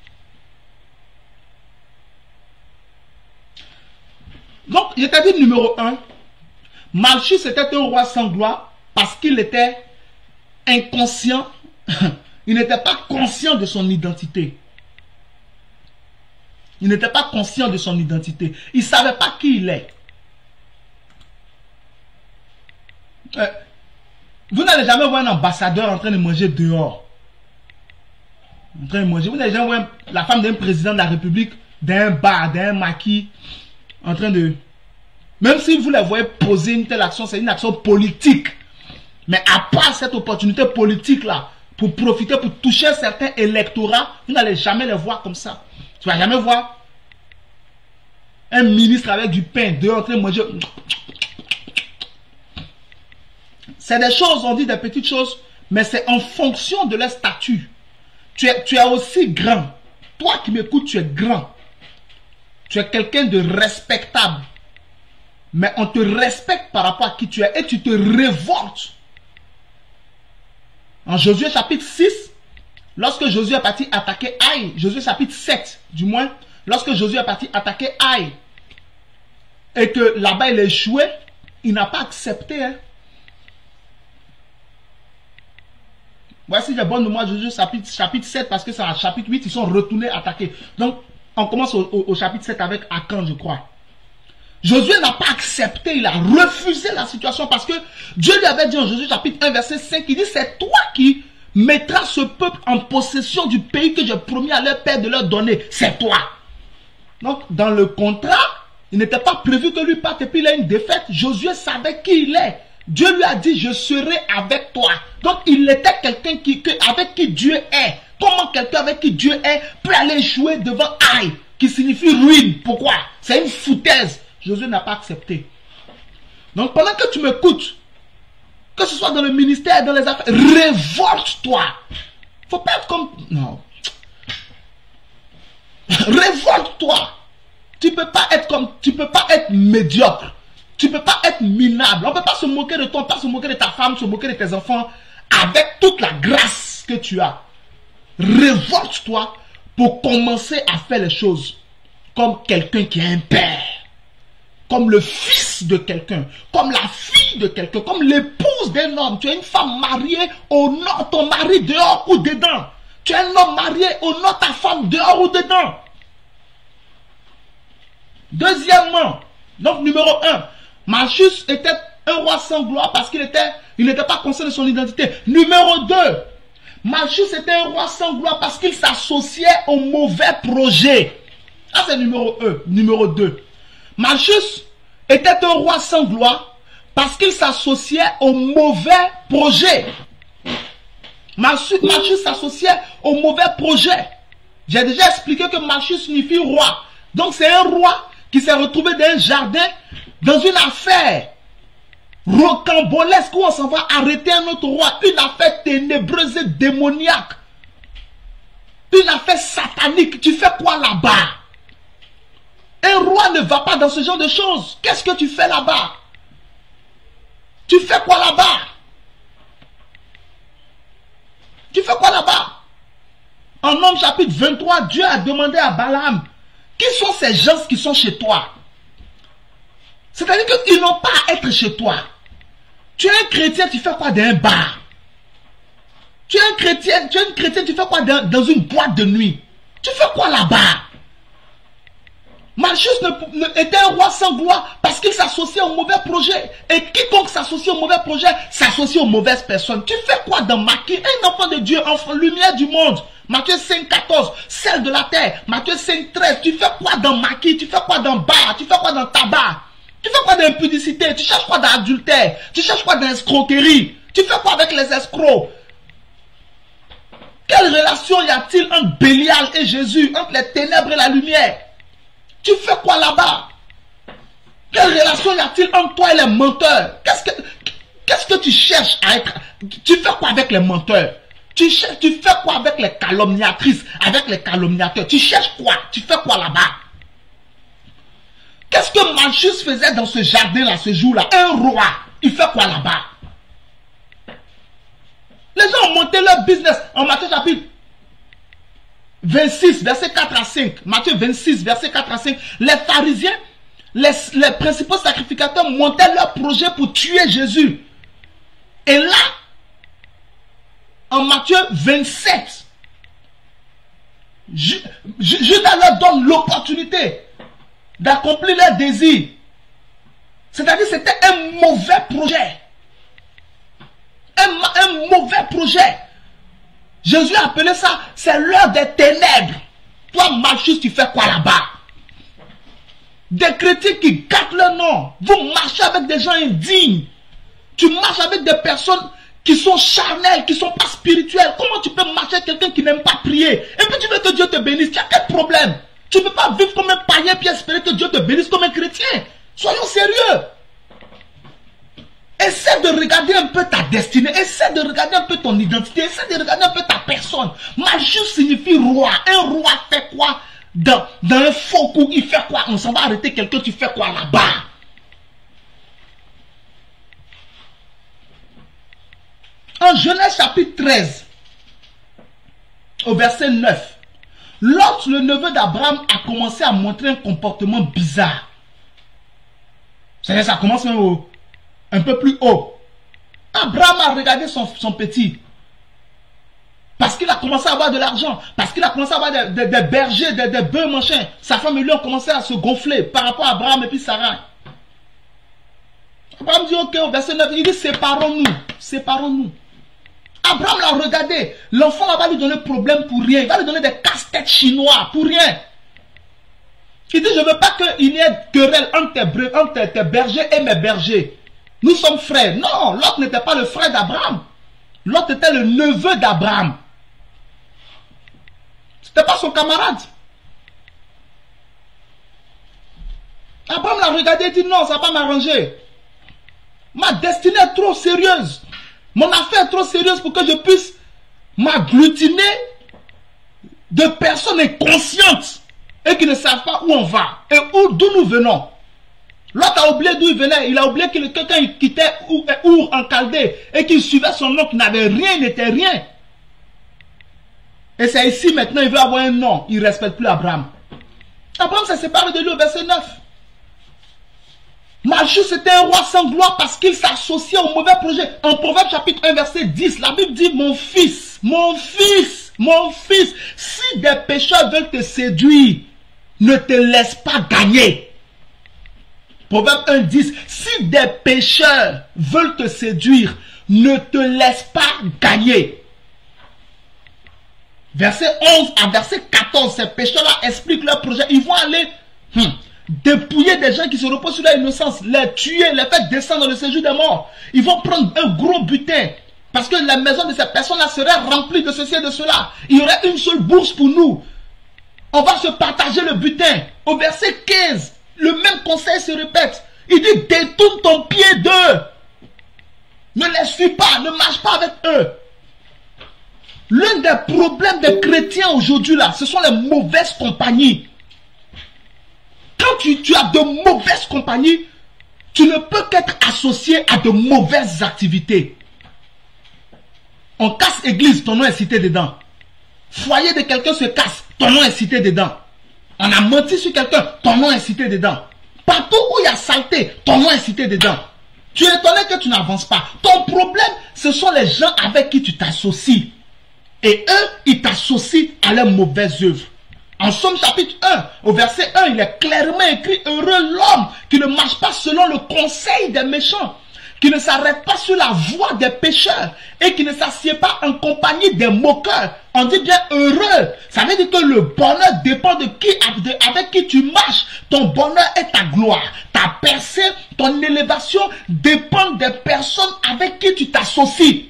Donc, je t'ai dit numéro 1. Malchus était un roi sans gloire parce qu'il était inconscient. Il n'était pas conscient de son identité. Il n'était pas conscient de son identité. Il ne savait pas qui il est. Vous n'allez jamais voir un ambassadeur en train de manger dehors. En train de manger. Vous n'allez jamais voir la femme d'un président de la République, d'un bar, d'un maquis, en train de... Même si vous la voyez poser une telle action, c'est une action politique. Mais à part cette opportunité politique-là, pour profiter, pour toucher certains électorats, vous n'allez jamais les voir comme ça. Tu ne vas jamais voir un ministre avec du pain dehors en train de manger. C'est des choses, on dit des petites choses, mais c'est en fonction de leur statut. Tu es aussi grand. Toi qui m'écoutes, tu es grand. Tu es quelqu'un de respectable. Mais on te respecte par rapport à qui tu es et tu te révoltes. En Josué chapitre 6, lorsque Josué est parti attaquer Aïe, Josué chapitre 7 du moins, lorsque Josué est parti attaquer Aïe, et que là-bas il a échoué, il n'a pas accepté. Hein. Voici les bonnes mémoires de Josué chapitre 7, parce que c'est à chapitre 8, ils sont retournés attaquer. Donc, on commence au chapitre 7 avec Akan, je crois. Josué n'a pas accepté, il a refusé la situation parce que Dieu lui avait dit en Josué chapitre 1, verset 5, il dit, c'est toi qui mettras ce peuple en possession du pays que j'ai promis à leur père de leur donner. C'est toi. Donc, dans le contrat, il n'était pas prévu que lui parte et puis il a une défaite. Josué savait qui il est. Dieu lui a dit, je serai avec toi. Donc, il était quelqu'un avec qui Dieu est. Comment quelqu'un avec qui Dieu est peut aller jouer devant Aïe, qui signifie ruine? Pourquoi? C'est une foutaise. Josué n'a pas accepté. Donc, pendant que tu m'écoutes, que ce soit dans le ministère, dans les affaires, révolte-toi. Faut pas être comme... Non. Révolte-toi. Tu peux pas être médiocre. Tu peux pas être minable. On peut pas se moquer de toi, on peut pas se moquer de ta femme, se moquer de tes enfants avec toute la grâce que tu as. Révolte-toi pour commencer à faire les choses comme quelqu'un qui a un père. Comme le fils de quelqu'un, comme la fille de quelqu'un, comme l'épouse d'un homme. Tu es une femme mariée, honore ton mari dehors ou dedans. Tu es un homme marié, honore ta femme dehors ou dedans. Deuxièmement, donc numéro 1, Malchus était un roi sans gloire parce qu'il n'était pas conscient de son identité. Numéro 2, Malchus était un roi sans gloire parce qu'il s'associait au mauvais projet. Ça c'est numéro 2. Malchus était un roi sans gloire parce qu'il s'associait au mauvais projet. Malchus s'associait au mauvais projet. J'ai déjà expliqué que Malchus signifie roi. Donc c'est un roi qui s'est retrouvé dans un jardin, dans une affaire rocambolesque où on s'en va arrêter un autre roi. Une affaire ténébreuse et démoniaque. Une affaire satanique. Tu fais quoi là-bas? Un roi ne va pas dans ce genre de choses. Qu'est-ce que tu fais là-bas? Tu fais quoi là-bas? Tu fais quoi là-bas? En Nombre chapitre 23, Dieu a demandé à Balaam, qui sont ces gens qui sont chez toi? C'est-à-dire qu'ils n'ont pas à être chez toi. Tu es un chrétien, tu fais quoi dans un bar? Tu es un chrétien, tu fais quoi dans une boîte de nuit? Tu fais quoi là-bas? Malchus était un roi sans gloire parce qu'il s'associait au mauvais projet. Et quiconque s'associe au mauvais projet s'associe aux mauvaises personnes. Tu fais quoi dans Maquis? Un enfant de Dieu, enfant, lumière du monde. Matthieu 5, 14, sel de la terre. Matthieu 5, 13. Tu fais quoi dans Maquis? Tu fais quoi dans bar? Tu fais quoi dans tabac? Tu fais quoi dans impudicité? Tu cherches quoi dans adultère? Tu cherches quoi dans escroquerie? Tu fais quoi avec les escrocs? Quelle relation y a-t-il entre Bélial et Jésus, entre les ténèbres et la lumière? Tu fais quoi là-bas? Quelle relation y a-t-il entre toi et les menteurs? Qu'est-ce que tu cherches à être? Tu fais quoi avec les menteurs? Tu fais quoi avec les calomniatrices, avec les calomniateurs? Tu cherches quoi? Tu fais quoi là-bas? Qu'est-ce que Malchus faisait dans ce jardin-là, ce jour-là? Un roi. Il fait quoi là-bas? Les gens ont monté leur business en Matthieu chapitre 26, verset 4 à 5. Matthieu 26, verset 4 à 5. Les pharisiens, les principaux sacrificateurs montaient leur projet pour tuer Jésus. Et là, en Matthieu 27, Judas leur donne l'opportunité d'accomplir leur désir. C'est-à-dire que c'était un mauvais projet. Un mauvais projet. Jésus a appelé ça, c'est l'heure des ténèbres. Toi, Malchus, tu fais quoi là-bas? Des chrétiens qui gâtent leur nom. Vous marchez avec des gens indignes. Tu marches avec des personnes qui sont charnelles, qui ne sont pas spirituelles. Comment tu peux marcher avec quelqu'un qui n'aime pas prier? Et puis tu veux que Dieu te bénisse. Tu as quel problème? Tu ne peux pas vivre comme un païen puis espérer que Dieu te bénisse comme un chrétien. Soyons sérieux. Essaie de regarder un peu ta destinée. Essaie de regarder un peu ton identité. Essaie de regarder un peu ta personne. Malchus signifie roi. Un roi fait quoi dans un faux coup? Il fait quoi? On s'en va arrêter quelqu'un. Tu fais quoi là-bas? En Genèse chapitre 13, au verset 9, Lot, le neveu d'Abraham, a commencé à montrer un comportement bizarre. Ça commence même un peu plus haut. Abraham a regardé son petit. Parce qu'il a commencé à avoir de l'argent. Parce qu'il a commencé à avoir des bergers, des bœufs, machin. Sa femme et lui ont commencé à se gonfler par rapport à Abraham et puis Sarah. Abraham dit, ok, au verset 9, il dit, séparons-nous. Séparons-nous. Abraham l'a regardé. L'enfant va lui donner problème pour rien. Il va lui donner des casse-têtes chinois pour rien. Il dit, je ne veux pas qu'il y ait querelle entre tes bergers et mes bergers. Nous sommes frères. Non, Lot n'était pas le frère d'Abraham. Lot était le neveu d'Abraham. Ce n'était pas son camarade. Abraham l'a regardé et dit, non, ça ne va pas m'arranger. Ma destinée est trop sérieuse. Mon affaire est trop sérieuse pour que je puisse m'agglutiner de personnes inconscientes et qui ne savent pas où on va et d'où nous venons. L'autre a oublié d'où il venait. Il a oublié que quelqu'un quittait Our en Chaldée et qu'il suivait son nom qui n'avait rien, n'était rien. Et c'est ici maintenant, il veut avoir un nom. Il ne respecte plus Abraham. Abraham s'est séparé de lui au verset 9. Malchus était un roi sans gloire parce qu'il s'associait au mauvais projet. En Proverbe chapitre 1 verset 10, la Bible dit, mon fils, mon fils, mon fils, si des pécheurs veulent te séduire, ne te laisse pas gagner. Proverbe 1, 10, si des pécheurs veulent te séduire, ne te laisse pas gagner. Verset 11 à verset 14, ces pécheurs-là expliquent leur projet. Ils vont aller dépouiller des gens qui se reposent sur leur innocence, les tuer, les faire descendre dans le séjour des morts. Ils vont prendre un gros butin. Parce que la maison de ces personnes-là serait remplie de ceci et de cela. Il y aurait une seule bourse pour nous. On va se partager le butin. Au verset 15, le même conseil se répète. Il dit, détourne ton pied d'eux. Ne les suis pas, ne marche pas avec eux. L'un des problèmes des chrétiens aujourd'hui là, ce sont les mauvaises compagnies. Quand tu as de mauvaises compagnies, tu ne peux qu'être associé à de mauvaises activités. On casse église, ton nom est cité dedans. Foyer de quelqu'un se casse, ton nom est cité dedans. On a menti sur quelqu'un, ton nom est cité dedans. Partout où il y a saleté, ton nom est cité dedans. Tu es étonné que tu n'avances pas. Ton problème, ce sont les gens avec qui tu t'associes. Et eux, ils t'associent à leurs mauvaises œuvres. En Somme chapitre 1, au verset 1, il est clairement écrit, heureux l'homme qui ne marche pas selon le conseil des méchants, qui ne s'arrête pas sur la voie des pécheurs et qui ne s'assied pas en compagnie des moqueurs. On dit bien heureux. Ça veut dire que le bonheur dépend de qui, avec qui tu marches. Ton bonheur est ta gloire. Ta percée, ton élévation dépend des personnes avec qui tu t'associes.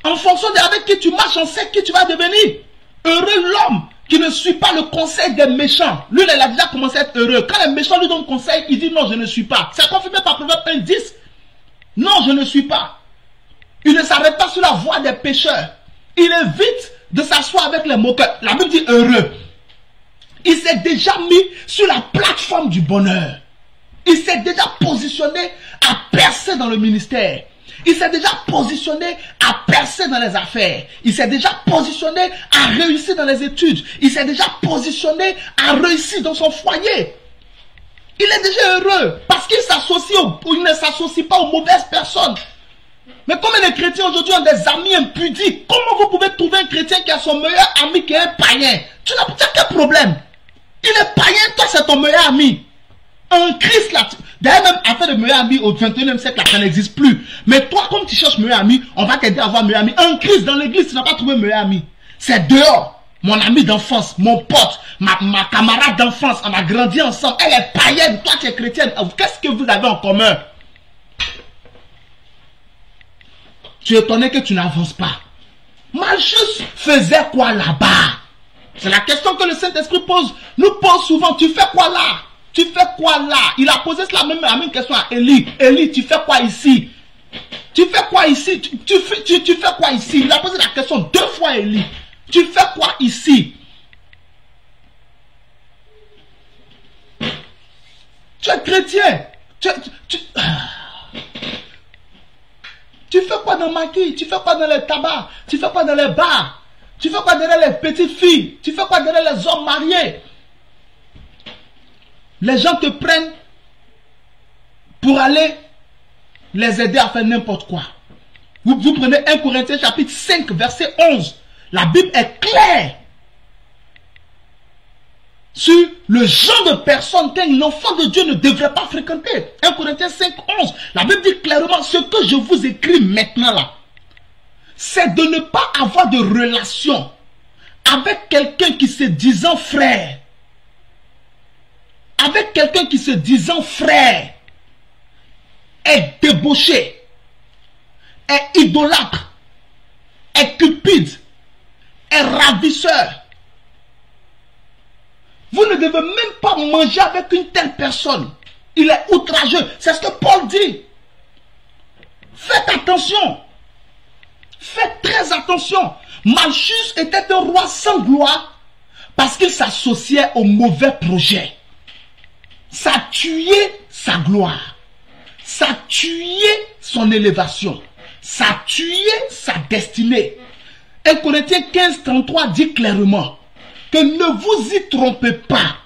En fonction de avec qui tu marches, on sait qui tu vas devenir. Heureux l'homme qui ne suit pas le conseil des méchants. Lui, il a déjà commencé à être heureux. Quand les méchants lui donnent conseil, il dit non, je ne suis pas. C'est confirmé par Proverbe 1, 10. Non, je ne suis pas. Il ne s'arrête pas sur la voie des pécheurs. Il évite de s'asseoir avec les moqueurs. La Bible dit heureux. Il s'est déjà mis sur la plateforme du bonheur. Il s'est déjà positionné à percer dans le ministère. Il s'est déjà positionné à percer dans les affaires. Il s'est déjà positionné à réussir dans les études. Il s'est déjà positionné à réussir dans son foyer. Il est déjà heureux parce qu'il il ne s'associe pas aux mauvaises personnes. Mais comme les chrétiens aujourd'hui ont des amis impudiques, comment vous pouvez trouver un chrétien qui a son meilleur ami qui est un païen? Tu n'as quel problème? Il est païen, toi c'est ton meilleur ami. Un Christ là. D'ailleurs, même affaire de meilleur ami au 21e siècle, là, ça n'existe plus. Mais toi, comme tu cherches meilleur ami, on va t'aider à avoir meilleur ami. Un Christ dans l'église, tu n'as pas trouvé meilleur ami. C'est dehors. Mon ami d'enfance, mon pote, ma camarade d'enfance, on a grandi ensemble. Elle est païenne, toi tu es chrétienne. Qu'est-ce que vous avez en commun? Tu es étonné que tu n'avances pas. Malchus faisait quoi là-bas? C'est la question que le Saint-Esprit nous pose souvent. Tu fais quoi là? Tu fais quoi là? Il a posé la même question à Élie. Élie, tu fais quoi ici? Tu fais quoi ici? Tu fais quoi ici? Il a posé la question 2 fois à Élie. Tu fais quoi ici? Tu es chrétien. Tu fais quoi dans le maquis? Tu fais quoi dans les tabacs? Tu fais quoi dans les bars? Tu fais quoi derrière les petites filles? Tu fais quoi derrière les hommes mariés? Les gens te prennent pour aller les aider à faire n'importe quoi. Vous prenez 1 Corinthiens chapitre 5 verset 11. La Bible est claire sur le genre de personne qu'un enfant de Dieu ne devrait pas fréquenter. 1 Corinthiens 5, 11. La Bible dit clairement, ce que je vous écris maintenant là, c'est de ne pas avoir de relation avec quelqu'un qui se disant frère. Avec quelqu'un qui se disant frère est débauché, est idolâtre, est cupide, est ravisseur. Vous ne devez même pas manger avec une telle personne. Il est outrageux. C'est ce que Paul dit. Faites attention. Faites très attention. Malchus était un roi sans gloire parce qu'il s'associait au mauvais projet. Ça tuait sa gloire. Ça tuait son élévation. Ça tuait sa destinée. 1 Corinthiens 15, 33 dit clairement que ne vous y trompez pas.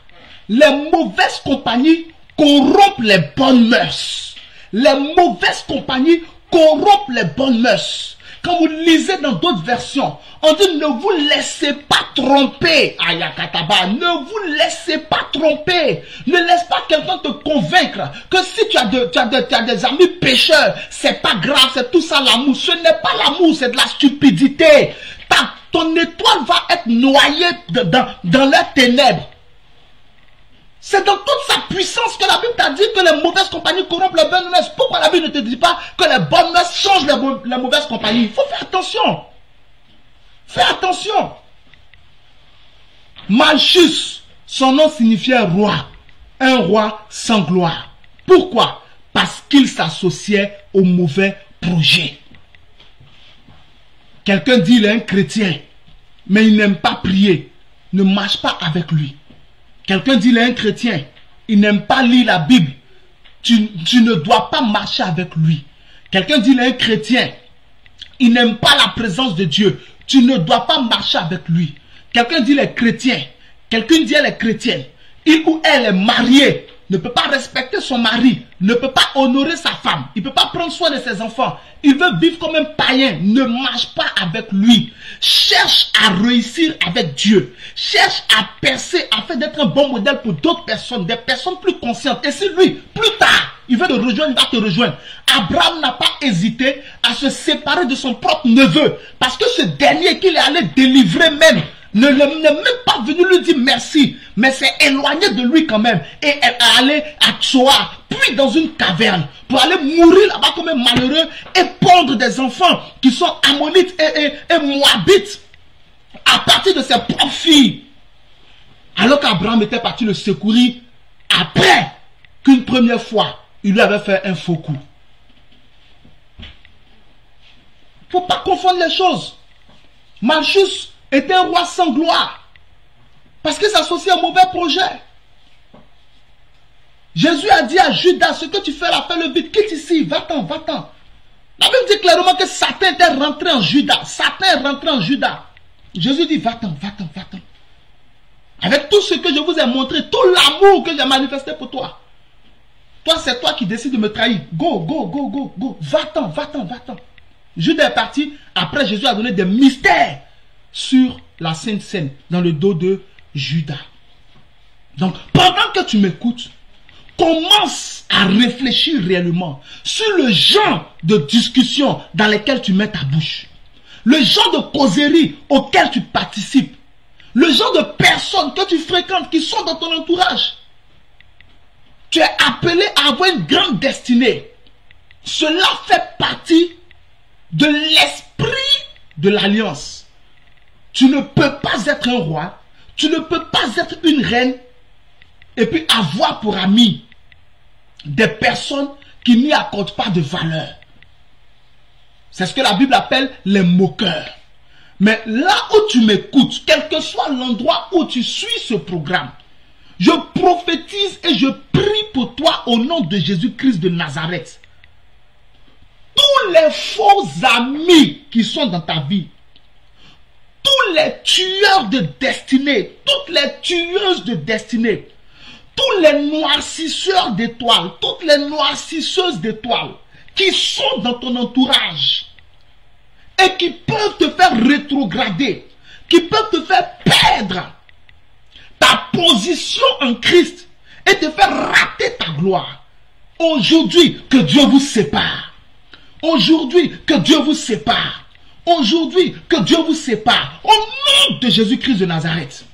Les mauvaises compagnies corrompent les bonnes mœurs. Les mauvaises compagnies corrompent les bonnes mœurs. Quand vous lisez dans d'autres versions, on dit ne vous laissez pas tromper. Ayakataba, ne vous laissez pas tromper. Ne laisse pas quelqu'un te convaincre que si tu as des amis pécheurs, c'est pas grave, c'est tout ça l'amour. Ce n'est pas l'amour, c'est de la stupidité. Ton étoile va être noyée dans les ténèbres. C'est dans toute sa puissance que la Bible t'a dit que les mauvaises compagnies corrompent les bonnes mœurs. Pourquoi la Bible ne te dit pas que les bonnes mœurs changent les mauvaises compagnies? Il faut faire attention. Fais attention. Malchus, son nom signifiait roi. Un roi sans gloire. Pourquoi? Parce qu'il s'associait au mauvais projet. Quelqu'un dit il est un chrétien, mais il n'aime pas prier. Ne marche pas avec lui. Quelqu'un dit il est un chrétien, il n'aime pas lire la Bible. Tu ne dois pas marcher avec lui. Quelqu'un dit il est un chrétien, il n'aime pas la présence de Dieu. Tu ne dois pas marcher avec lui. Quelqu'un dit il est chrétien. Quelqu'un dit elle est chrétienne. Il ou elle est mariée, ne peut pas respecter son mari, ne peut pas honorer sa femme, il ne peut pas prendre soin de ses enfants. Il veut vivre comme un païen, ne marche pas avec lui. Cherche à réussir avec Dieu. Cherche à percer afin d'être un bon modèle pour d'autres personnes, des personnes plus conscientes. Et si lui, plus tard, il veut te rejoindre, il va te rejoindre. Abraham n'a pas hésité à se séparer de son propre neveu, parce que ce dernier qu'il est allé délivrer même, n'est même pas venu lui dire merci, mais s'est éloigné de lui quand même. Et elle est allée à Tsoa, puis dans une caverne, pour aller mourir là-bas comme un malheureux et pondre des enfants qui sont ammonites et moabites à partir de ses propres filles. Alors qu'Abraham était parti le secourir après qu'une première fois, il lui avait fait un faux coup. Il ne faut pas confondre les choses. Malchus était un roi sans gloire parce qu'il s'associe à un mauvais projet. Jésus a dit à Judas, ce que tu fais là, fais-le vite, quitte ici, va-t'en, va-t'en. La Bible dit clairement que Satan était rentré en Judas. Satan est rentré en Judas. Jésus dit, va-t'en, va-t'en, va-t'en. Avec tout ce que je vous ai montré, tout l'amour que j'ai manifesté pour toi. Toi, c'est toi qui décides de me trahir. Go, go, go, go, go. Va-t'en, va-t'en, va-t'en. Judas est parti. Après, Jésus a donné des mystères sur la Sainte Seine, dans le dos de Judas. Donc, pendant que tu m'écoutes, commence à réfléchir réellement sur le genre de discussion dans lesquelles tu mets ta bouche. Le genre de causerie auquel tu participes. Le genre de personnes que tu fréquentes qui sont dans ton entourage. Tu es appelé à avoir une grande destinée. Cela fait partie de l'esprit de l'alliance. Tu ne peux pas être un roi, tu ne peux pas être une reine et puis avoir pour amis des personnes qui n'y accordent pas de valeur. C'est ce que la Bible appelle les moqueurs. Mais là où tu m'écoutes, quel que soit l'endroit où tu suis ce programme, je prophétise et je prie pour toi au nom de Jésus-Christ de Nazareth. Tous les faux amis qui sont dans ta vie, tous les tueurs de destinée, toutes les tueuses de destinée, tous les noircisseurs d'étoiles, toutes les noircisseuses d'étoiles qui sont dans ton entourage et qui peuvent te faire rétrograder, qui peuvent te faire perdre ta position en Christ et te faire rater ta gloire. Aujourd'hui, que Dieu vous sépare. Aujourd'hui, que Dieu vous sépare. Aujourd'hui, que Dieu vous sépare. Au nom de Jésus-Christ de Nazareth.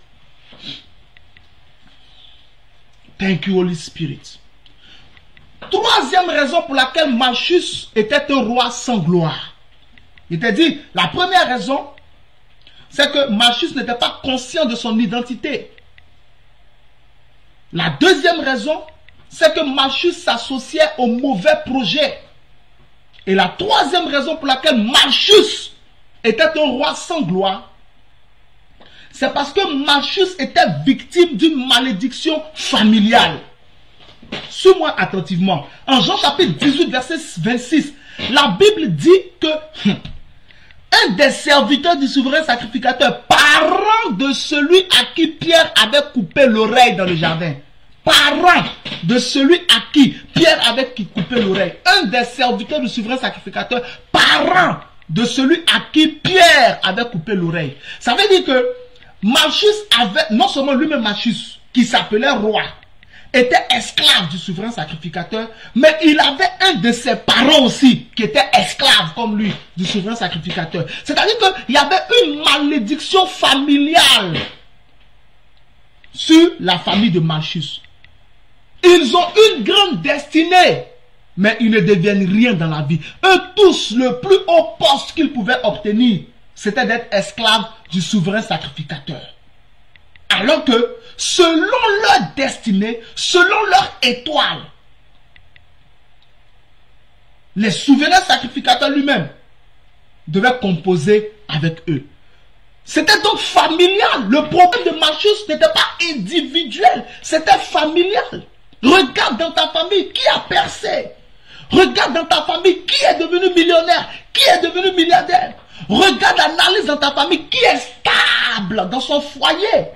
Thank you, Holy Spirit. Troisième raison pour laquelle Malchus était un roi sans gloire. Il t'a dit, la première raison, c'est que Malchus n'était pas conscient de son identité. La deuxième raison, c'est que Malchus s'associait aux mauvais projets. Et la troisième raison pour laquelle Malchus était un roi sans gloire, c'est parce que Malchus était victime d'une malédiction familiale. Suis-moi attentivement. En Jean chapitre 18, verset 26, la Bible dit que un des serviteurs du souverain sacrificateur, parent de celui à qui Pierre avait coupé l'oreille dans le jardin, parent de celui à qui Pierre avait coupé l'oreille, un des serviteurs du souverain sacrificateur, parent de celui à qui Pierre avait coupé l'oreille. Ça veut dire que Malchus avait, non seulement lui-même Malchus, qui s'appelait roi, était esclave du souverain sacrificateur, mais il avait un de ses parents aussi, qui était esclave comme lui, du souverain sacrificateur. C'est-à-dire qu'il y avait une malédiction familiale sur la famille de Malchus. Ils ont une grande destinée, mais ils ne deviennent rien dans la vie. Eux tous, le plus haut poste qu'ils pouvaient obtenir, c'était d'être esclaves du souverain sacrificateur. Alors que, selon leur destinée, selon leur étoile, les souverains sacrificateurs lui-même devaient composer avec eux. C'était donc familial. Le problème de Malchus n'était pas individuel, c'était familial. Regarde dans ta famille qui a percé. Regarde dans ta famille qui est devenu millionnaire, qui est devenu milliardaire. Regarde, analyse dans ta famille qui est stable dans son foyer,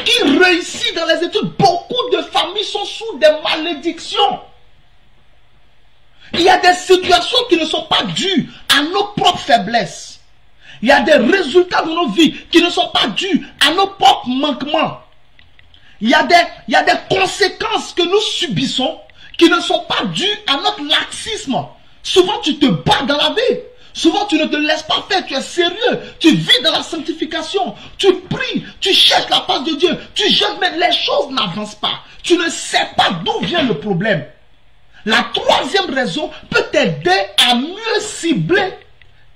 qui réussit dans les études. Beaucoup de familles sont sous des malédictions. Il y a des situations qui ne sont pas dues à nos propres faiblesses. Il y a des résultats dans nos vies qui ne sont pas dus à nos propres manquements. Il y a des conséquences que nous subissons qui ne sont pas dues à notre laxisme. Souvent tu te bats dans la vie. Souvent tu ne te laisses pas faire, tu es sérieux, tu vis dans la sanctification, tu pries, tu cherches la face de Dieu, tu jeûnes, mais les choses n'avancent pas. Tu ne sais pas d'où vient le problème. La troisième raison peut t'aider à mieux cibler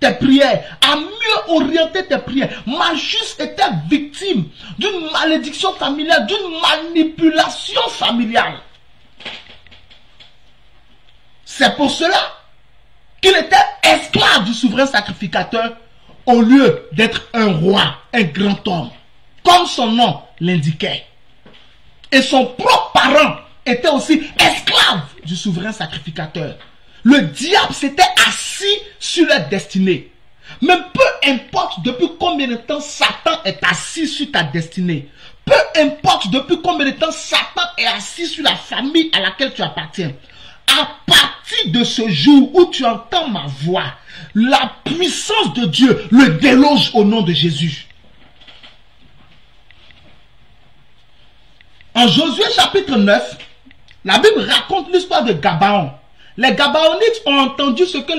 tes prières, à mieux orienter tes prières. Malchus était victime d'une malédiction familiale, d'une manipulation familiale. C'est pour cela qu'il était esclave du souverain sacrificateur au lieu d'être un roi, un grand homme, comme son nom l'indiquait. Et son propre parent était aussi esclave du souverain sacrificateur. Le diable s'était assis sur leur destinée. Mais peu importe depuis combien de temps Satan est assis sur ta destinée, peu importe depuis combien de temps Satan est assis sur la famille à laquelle tu appartiens, à partir de ce jour où tu entends ma voix, la puissance de Dieu le déloge au nom de Jésus. En Josué chapitre 9, la Bible raconte l'histoire de Gabaon. Les Gabaonites ont entendu ce que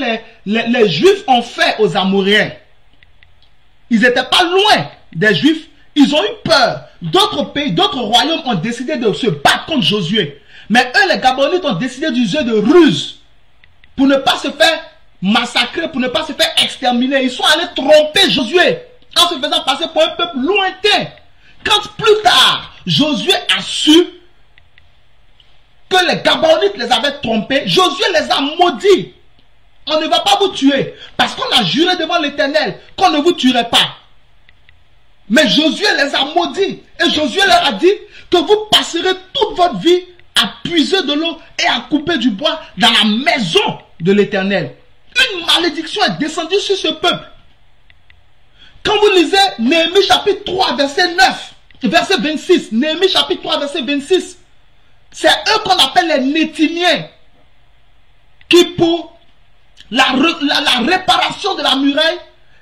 les Juifs ont fait aux Amoréens. Ils n'étaient pas loin des Juifs. Ils ont eu peur. D'autres pays, d'autres royaumes ont décidé de se battre contre Josué. Mais eux, les Gabaonites, ont décidé d'user de ruse pour ne pas se faire massacrer, pour ne pas se faire exterminer. Ils sont allés tromper Josué en se faisant passer pour un peuple lointain. Quand plus tard, Josué a su que les Gabaonites les avaient trompés, Josué les a maudits. On ne va pas vous tuer parce qu'on a juré devant l'Éternel qu'on ne vous tuerait pas. Mais Josué les a maudits et Josué leur a dit que vous passerez toute votre vie à puiser de l'eau et à couper du bois dans la maison de l'Éternel. Une malédiction est descendue sur ce peuple. Quand vous lisez Néhémie chapitre 3 verset 9, verset 26, Néhémie chapitre 3 verset 26, c'est eux qu'on appelle les Nétiniens qui pour la réparation de la muraille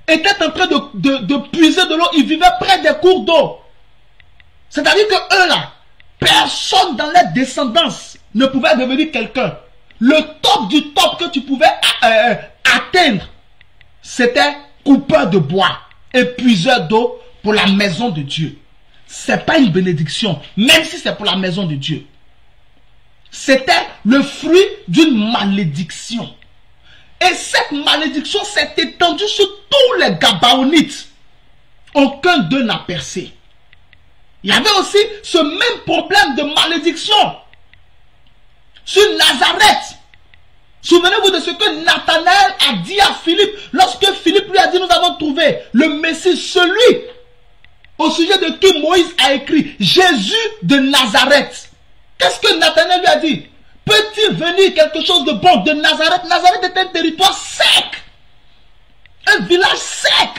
était en train de puiser de l'eau. Ils vivaient près des cours d'eau. C'est-à-dire que eux là, personne dans leur descendance ne pouvait devenir quelqu'un. Le top du top que tu pouvais atteindre, c'était coupeur de bois et puiseur d'eau pour la maison de Dieu. C'est pas une bénédiction, même si c'est pour la maison de Dieu. C'était le fruit d'une malédiction. Et cette malédiction s'est étendue sur tous les Gabaonites. Aucun d'eux n'a percé. Il y avait aussi ce même problème de malédiction sur Nazareth. Souvenez-vous de ce que Nathanaël a dit à Philippe lorsque Philippe lui a dit: nous avons trouvé le Messie, celui au sujet de qui Moïse a écrit, Jésus de Nazareth. Qu'est-ce que Nathanaël lui a dit? Peut-il venir quelque chose de bon de Nazareth? Nazareth était un territoire sec, un village sec.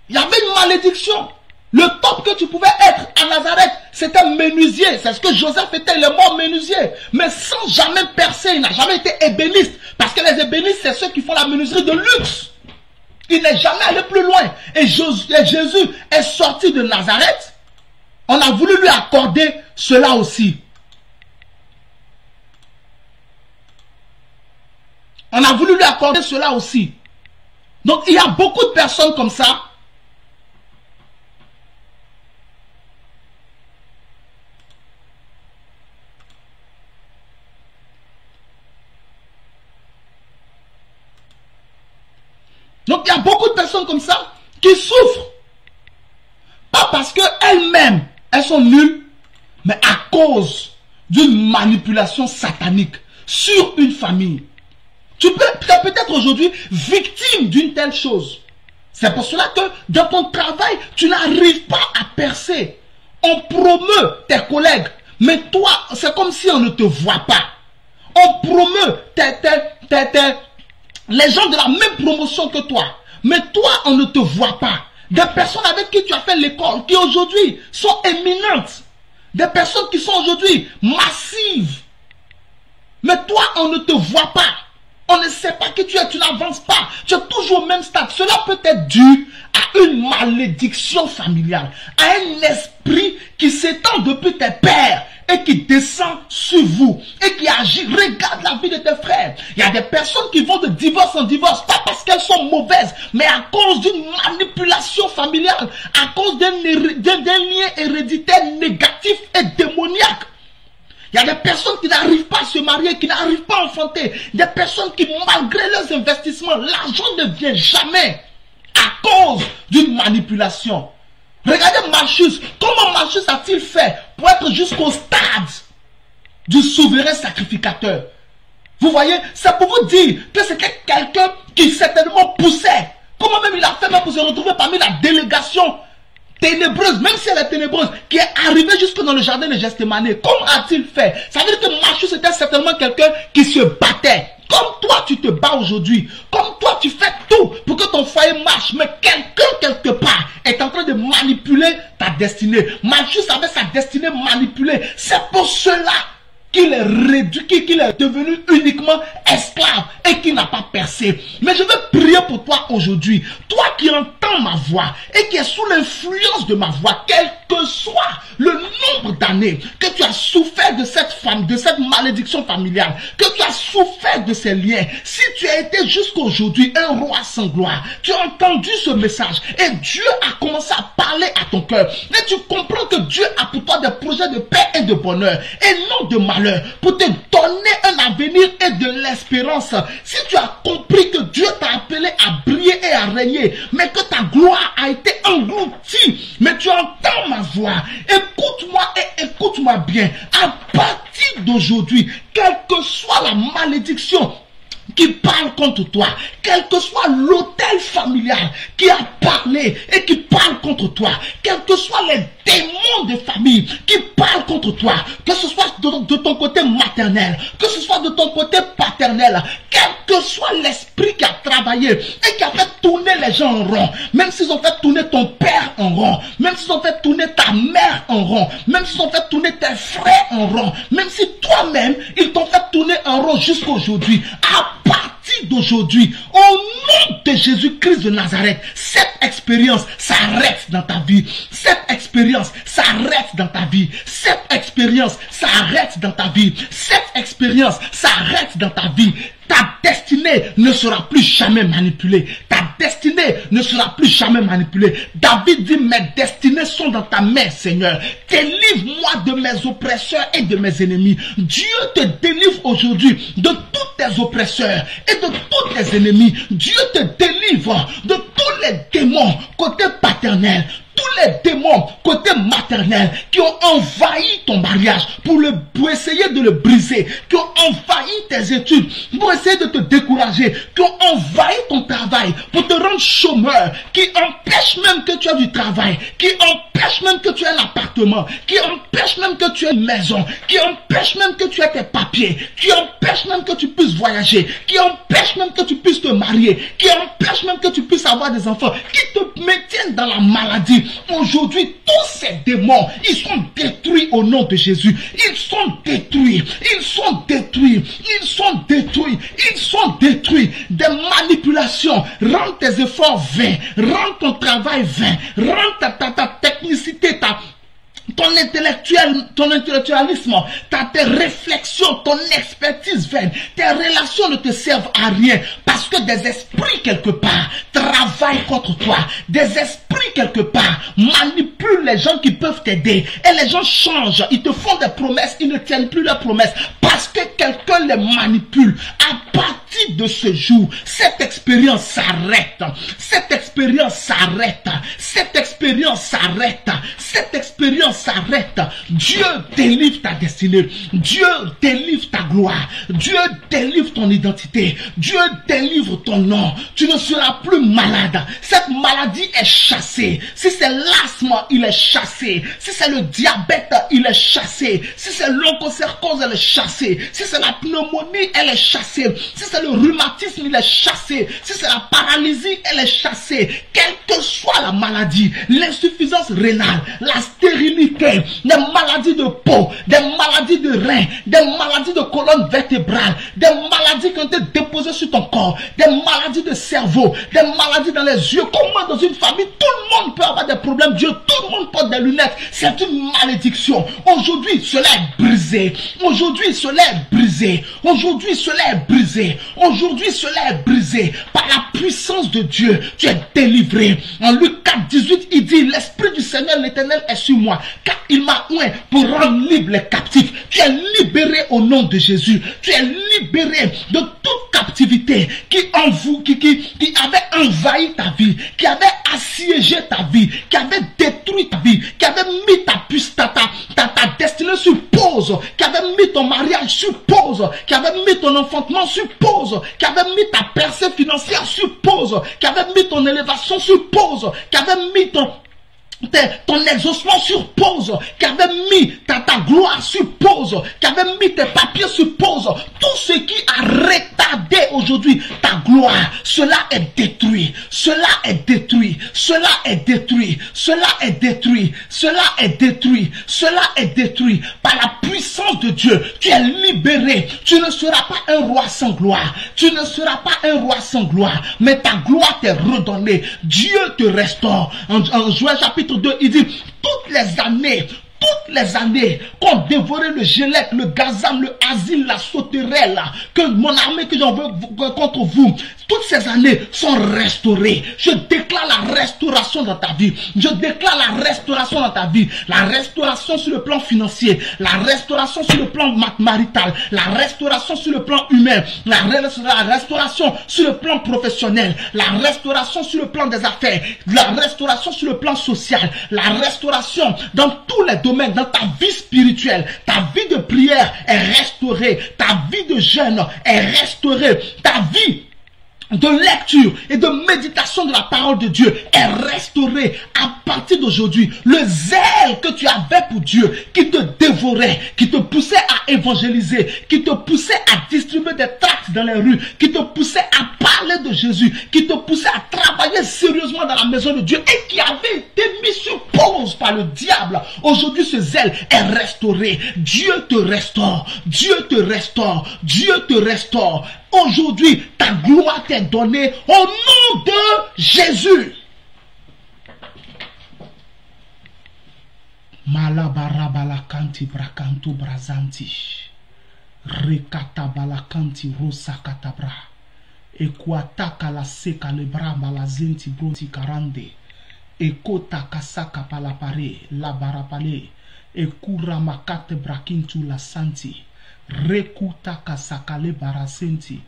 Il y avait une malédiction. Le top que tu pouvais être à Nazareth, c'était menuisier. C'est ce que Joseph était, il est mort menuisier. Mais sans jamais percer, il n'a jamais été ébéniste. Parce que les ébénistes, c'est ceux qui font la menuiserie de luxe. Il n'est jamais allé plus loin. Et Jésus est sorti de Nazareth. On a voulu lui accorder cela aussi. On a voulu lui accorder cela aussi. Donc il y a beaucoup de personnes comme ça. Donc il y a beaucoup de personnes comme ça qui souffrent. Pas parce qu'elles-mêmes, elles sont nulles, mais à cause d'une manipulation satanique sur une famille. Tu peux peut-être aujourd'hui victime d'une telle chose. C'est pour cela que dans ton travail, tu n'arrives pas à percer. On promeut tes collègues, mais toi, c'est comme si on ne te voit pas. On promeut les gens de la même promotion que toi, mais toi, on ne te voit pas. Des personnes avec qui tu as fait l'école, qui aujourd'hui sont éminentes. Des personnes qui sont aujourd'hui massives. Mais toi, on ne te voit pas. On ne sait pas qui tu es, tu n'avances pas. Tu es toujours au même stade. Cela peut être dû à une malédiction familiale, à un esprit qui s'étend depuis tes pères et qui descend sur vous et qui agit. Regarde la vie de tes frères. Il y a des personnes qui vont de divorce en divorce, pas parce qu'elles sont mauvaises, mais à cause d'une manipulation familiale, à cause d'un lien héréditaire négatif et démoniaque. Il y a des personnes qui n'arrivent pas à se marier, qui n'arrivent pas à enfanter. Des personnes qui, malgré leurs investissements, l'argent ne vient jamais à cause d'une manipulation. Regardez Malchus. Comment Malchus a-t-il fait pour être jusqu'au stade du souverain sacrificateur? Vous voyez, c'est pour vous dire que c'était quelqu'un qui certainement poussait. Comment même il a fait même pour se retrouver parmi la délégation ténébreuse, même si elle est ténébreuse, qui est arrivée jusque dans le jardin de Gethsémani. Comment a-t-il fait? Ça veut dire que Malchus était certainement quelqu'un qui se battait. Comme toi, tu te bats aujourd'hui. Comme toi, tu fais tout pour que ton foyer marche. Mais quelqu'un, quelque part, est en train de manipuler ta destinée. Malchus avait sa destinée manipulée. C'est pour cela qu'il est réduit, qu'il est devenu uniquement esclave et qui n'a pas percé. Mais je veux prier pour toi aujourd'hui. Toi qui entends ma voix et qui est sous l'influence de ma voix, quel que soit le nombre d'années que tu as souffert de cette femme, de cette malédiction familiale, que tu as souffert de ces liens, si tu as été jusqu'à aujourd'hui un roi sans gloire, tu as entendu ce message et Dieu a commencé à parler à ton cœur. Et tu comprends que Dieu a pour toi des projets de paix et de bonheur et non de malheur, pour te donner un avenir et de l'espérance. Si tu as compris que Dieu t'a appelé à briller et à régner, mais que ta gloire a été engloutie, mais tu entends ma voix, écoute-moi et écoute-moi bien. À partir d'aujourd'hui, quelle que soit la malédiction qui parle contre toi, quel que soit l'autel familial qui a parlé et qui parle contre toi, quels que soient les démons de famille qui parlent contre toi, que ce soit de ton côté maternel, que ce soit de ton côté paternel, quel que soit l'esprit qui a travaillé et qui a fait tourner les gens en rond, même s'ils ont fait tourner ton père en rond, même s'ils ont fait tourner ta mère en rond, même s'ils ont fait tourner tes frères en rond, même si toi-même ils t'ont fait tourner en rond jusqu'à aujourd'hui, à partir d'aujourd'hui, au nom de Jésus-Christ de Nazareth, cette expérience s'arrête dans ta vie. Cette expérience s'arrête dans ta vie. Cette expérience s'arrête dans ta vie. Cette expérience s'arrête dans ta vie. Ta destinée ne sera plus jamais manipulée. Ta destinée ne sera plus jamais manipulée. David dit, mes destinées sont dans ta main, Seigneur. Délivre-moi de mes oppresseurs et de mes ennemis. Dieu te délivre aujourd'hui de tous tes oppresseurs et de tous tes ennemis. Dieu te délivre de tous les démons côté paternel, tous les démons côté maternel qui ont envahi ton mariage pour essayer de le briser, qui ont envahi tes études pour essayer de te décourager, qui ont envahi ton travail pour te rendre chômeur, qui empêchent même que tu aies du travail, qui empêchent même que tu aies l'appartement, qui empêchent même que tu aies une maison, qui empêchent même que tu aies tes papiers, qui empêchent même que tu puisses voyager, qui empêchent même que tu puisses te marier, qui empêchent même que tu puisses avoir des enfants, qui te maintiennent dans la maladie. Aujourd'hui, tous ces démons, ils sont détruits au nom de Jésus. Ils sont détruits. Ils sont détruits. Ils sont détruits. Ils sont détruits. Des manipulations. Rends tes efforts vains. Rends ton travail vain. Rends ta technicité, ton intellectualisme, tes réflexions, ton expertise vaine, tes relations ne te servent à rien parce que des esprits quelque part travaillent contre toi. Des esprits quelque part manipulent les gens qui peuvent t'aider et les gens changent. Ils te font des promesses, ils ne tiennent plus leurs promesses parce que quelqu'un les manipule. À partir de ce jour, cette expérience s'arrête. Cette expérience s'arrête. Cette expérience s'arrête. Cette expérience s'arrête. Dieu délivre ta destinée. Dieu délivre ta gloire. Dieu délivre ton identité. Dieu délivre ton nom. Tu ne seras plus malade. Cette maladie est chassée. Si c'est l'asthme, il est chassé. Si c'est le diabète, il est chassé. Si c'est l'onchocercose, elle est chassée. Si c'est la pneumonie, elle est chassée. Si c'est le rhumatisme, il est chassé. Si c'est la paralysie, elle est chassée. Quelle que soit la maladie, l'insuffisance rénale, la stérilité, des maladies de peau, des maladies de reins, des maladies de colonne vertébrale, des maladies qui ont été déposées sur ton corps, des maladies de cerveau, des maladies dans les yeux. Comment dans une famille, tout le monde peut avoir des problèmes d'yeux, tout le monde porte des lunettes. C'est une malédiction. Aujourd'hui, cela est brisé. Aujourd'hui, cela est brisé. Aujourd'hui, cela est brisé. Aujourd'hui, cela est brisé. Par la puissance de Dieu, tu es délivré. En Luc 4, 18, il dit, l'Esprit du Seigneur l'Éternel est sur moi, car il m'a oint pour rendre libre les captifs. Tu es libéré au nom de Jésus. Tu es libéré de toute captivité qui avait envahi ta vie, qui avait assiégé ta vie, qui avait détruit ta vie, qui avait mis ta destinée sur pause, qui avait mis ton mariage sur pause, qui avait mis ton enfantement sur pause, qui avait mis ta percée financière sur pause, qui avait mis ton élévation sur pause, qui avait mis ton exaucement sur pause, qui avait mis ta gloire sur pause, qui avait mis tes papiers sur pause, tout ce qui a retardé aujourd'hui ta gloire, cela est détruit, cela est détruit, cela est détruit, cela est détruit, cela est détruit, cela est détruit par la puissance de Dieu. Tu es libéré. Tu ne seras pas un roi sans gloire, tu ne seras pas un roi sans gloire, mais ta gloire t'est redonnée. Dieu te restaure. En Joël chapitre 2, il dit, toutes les années qu'ont dévoré le gélec, le gazam, le asile, la sauterelle, que mon armée que j'en veux contre vous, toutes ces années sont restaurées. Je déclare la restauration dans ta vie. Je déclare la restauration dans ta vie. La restauration sur le plan financier, la restauration sur le plan marital, la restauration sur le plan humain, la restauration sur le plan professionnel, la restauration sur le plan des affaires, la restauration sur le plan social, la restauration dans tous les domaines, dans ta vie spirituelle. Ta vie de prière est restaurée, ta vie de jeûne est restaurée, ta vie de lecture et de méditation de la parole de Dieu est restauré à partir d'aujourd'hui. Le zèle que tu avais pour Dieu, qui te dévorait, qui te poussait à évangéliser, qui te poussait à distribuer des tracts dans les rues, qui te poussait à parler de Jésus, qui te poussait à travailler sérieusement dans la maison de Dieu et qui avait été mis sur pause par le diable. Aujourd'hui, ce zèle est restauré. Dieu te restaure. Dieu te restaure. Dieu te restaure. Aujourd'hui, ta gloire t'est donnée au nom de Jésus. Malabarabalakanti brakantu brazanti. Rekatabalakante rosakatabra. Ekwataka la seka le bramba la zenti bronti karande. Ekota kasaka palapare la barapale. Ekuramakate brakintu la santi. Rekuta kasaka le barasenti.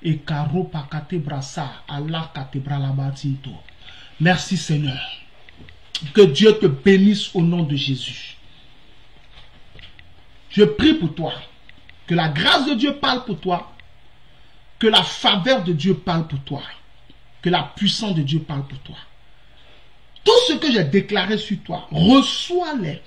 Ekaropa kate brasa ala kate bralabatinto. Merci Seigneur. Que Dieu te bénisse au nom de Jésus. Je prie pour toi. Que la grâce de Dieu parle pour toi. Que la faveur de Dieu parle pour toi. Que la puissance de Dieu parle pour toi. Tout ce que j'ai déclaré sur toi, reçois-les.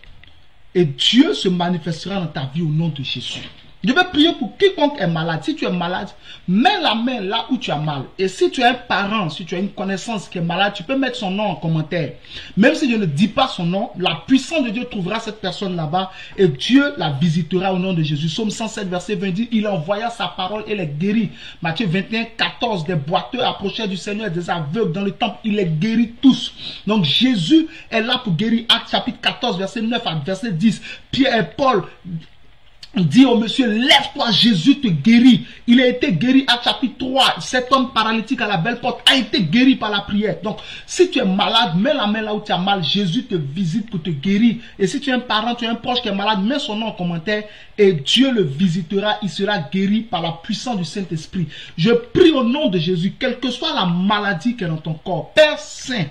Et Dieu se manifestera dans ta vie au nom de Jésus. Je vais prier pour quiconque est malade. Si tu es malade, mets la main là où tu as mal. Et si tu es un parent, si tu as une connaissance qui est malade, tu peux mettre son nom en commentaire. Même si je ne dis pas son nom, la puissance de Dieu trouvera cette personne là-bas et Dieu la visitera au nom de Jésus. Psaume 107, verset 20 dit, il envoya sa parole et les guérit. Matthieu 21, 14, des boiteux approchaient du Seigneur, des aveugles dans le temple, il les guérit tous. Donc Jésus est là pour guérir. Actes chapitre 14, verset 9 à verset 10. Pierre et Paul dit au monsieur, lève-toi, Jésus te guérit. Il a été guéri à chapitre 3. Cet homme paralytique à la belle porte a été guéri par la prière. Donc, si tu es malade, mets la main là où tu as mal. Jésus te visite pour te guérir. Et si tu es un parent, tu es un proche qui est malade, mets son nom en commentaire et Dieu le visitera. Il sera guéri par la puissance du Saint-Esprit. Je prie au nom de Jésus, quelle que soit la maladie qui est dans ton corps, Père Saint,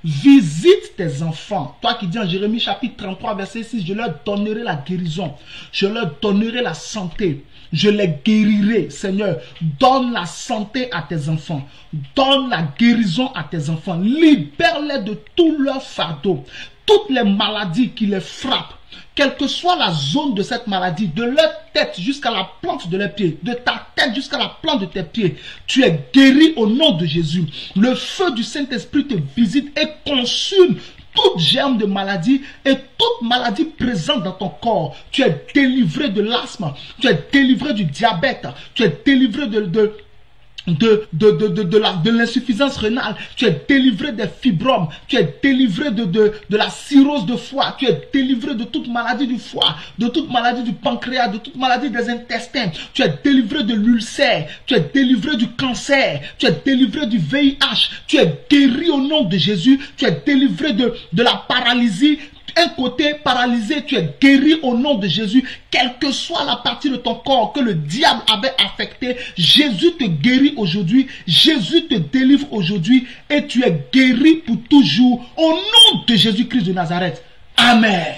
visite tes enfants. Toi qui dis en Jérémie chapitre 33 verset 6, je leur donnerai la guérison. Je leur donnerai la santé. Je les guérirai. Seigneur, donne la santé à tes enfants. Donne la guérison à tes enfants. Libère-les de tout leur fardeau. Toutes les maladies qui les frappent, quelle que soit la zone de cette maladie, de leur tête jusqu'à la plante de leurs pieds, de ta tête jusqu'à la plante de tes pieds, tu es guéri au nom de Jésus. Le feu du Saint-Esprit te visite et consume toute germe de maladie et toute maladie présente dans ton corps. Tu es délivré de l'asthme, tu es délivré du diabète, tu es délivré de l'insuffisance rénale, tu es délivré des fibromes, tu es délivré de la cirrhose de foie, tu es délivré de toute maladie du foie, de toute maladie du pancréas, de toute maladie des intestins, tu es délivré de l'ulcère, tu es délivré du cancer, tu es délivré du VIH, tu es guéri au nom de Jésus, tu es délivré de la paralysie. Un côté paralysé, tu es guéri au nom de Jésus. Quelle que soit la partie de ton corps que le diable avait affecté, Jésus te guérit aujourd'hui. Jésus te délivre aujourd'hui et tu es guéri pour toujours au nom de Jésus-Christ de Nazareth. Amen.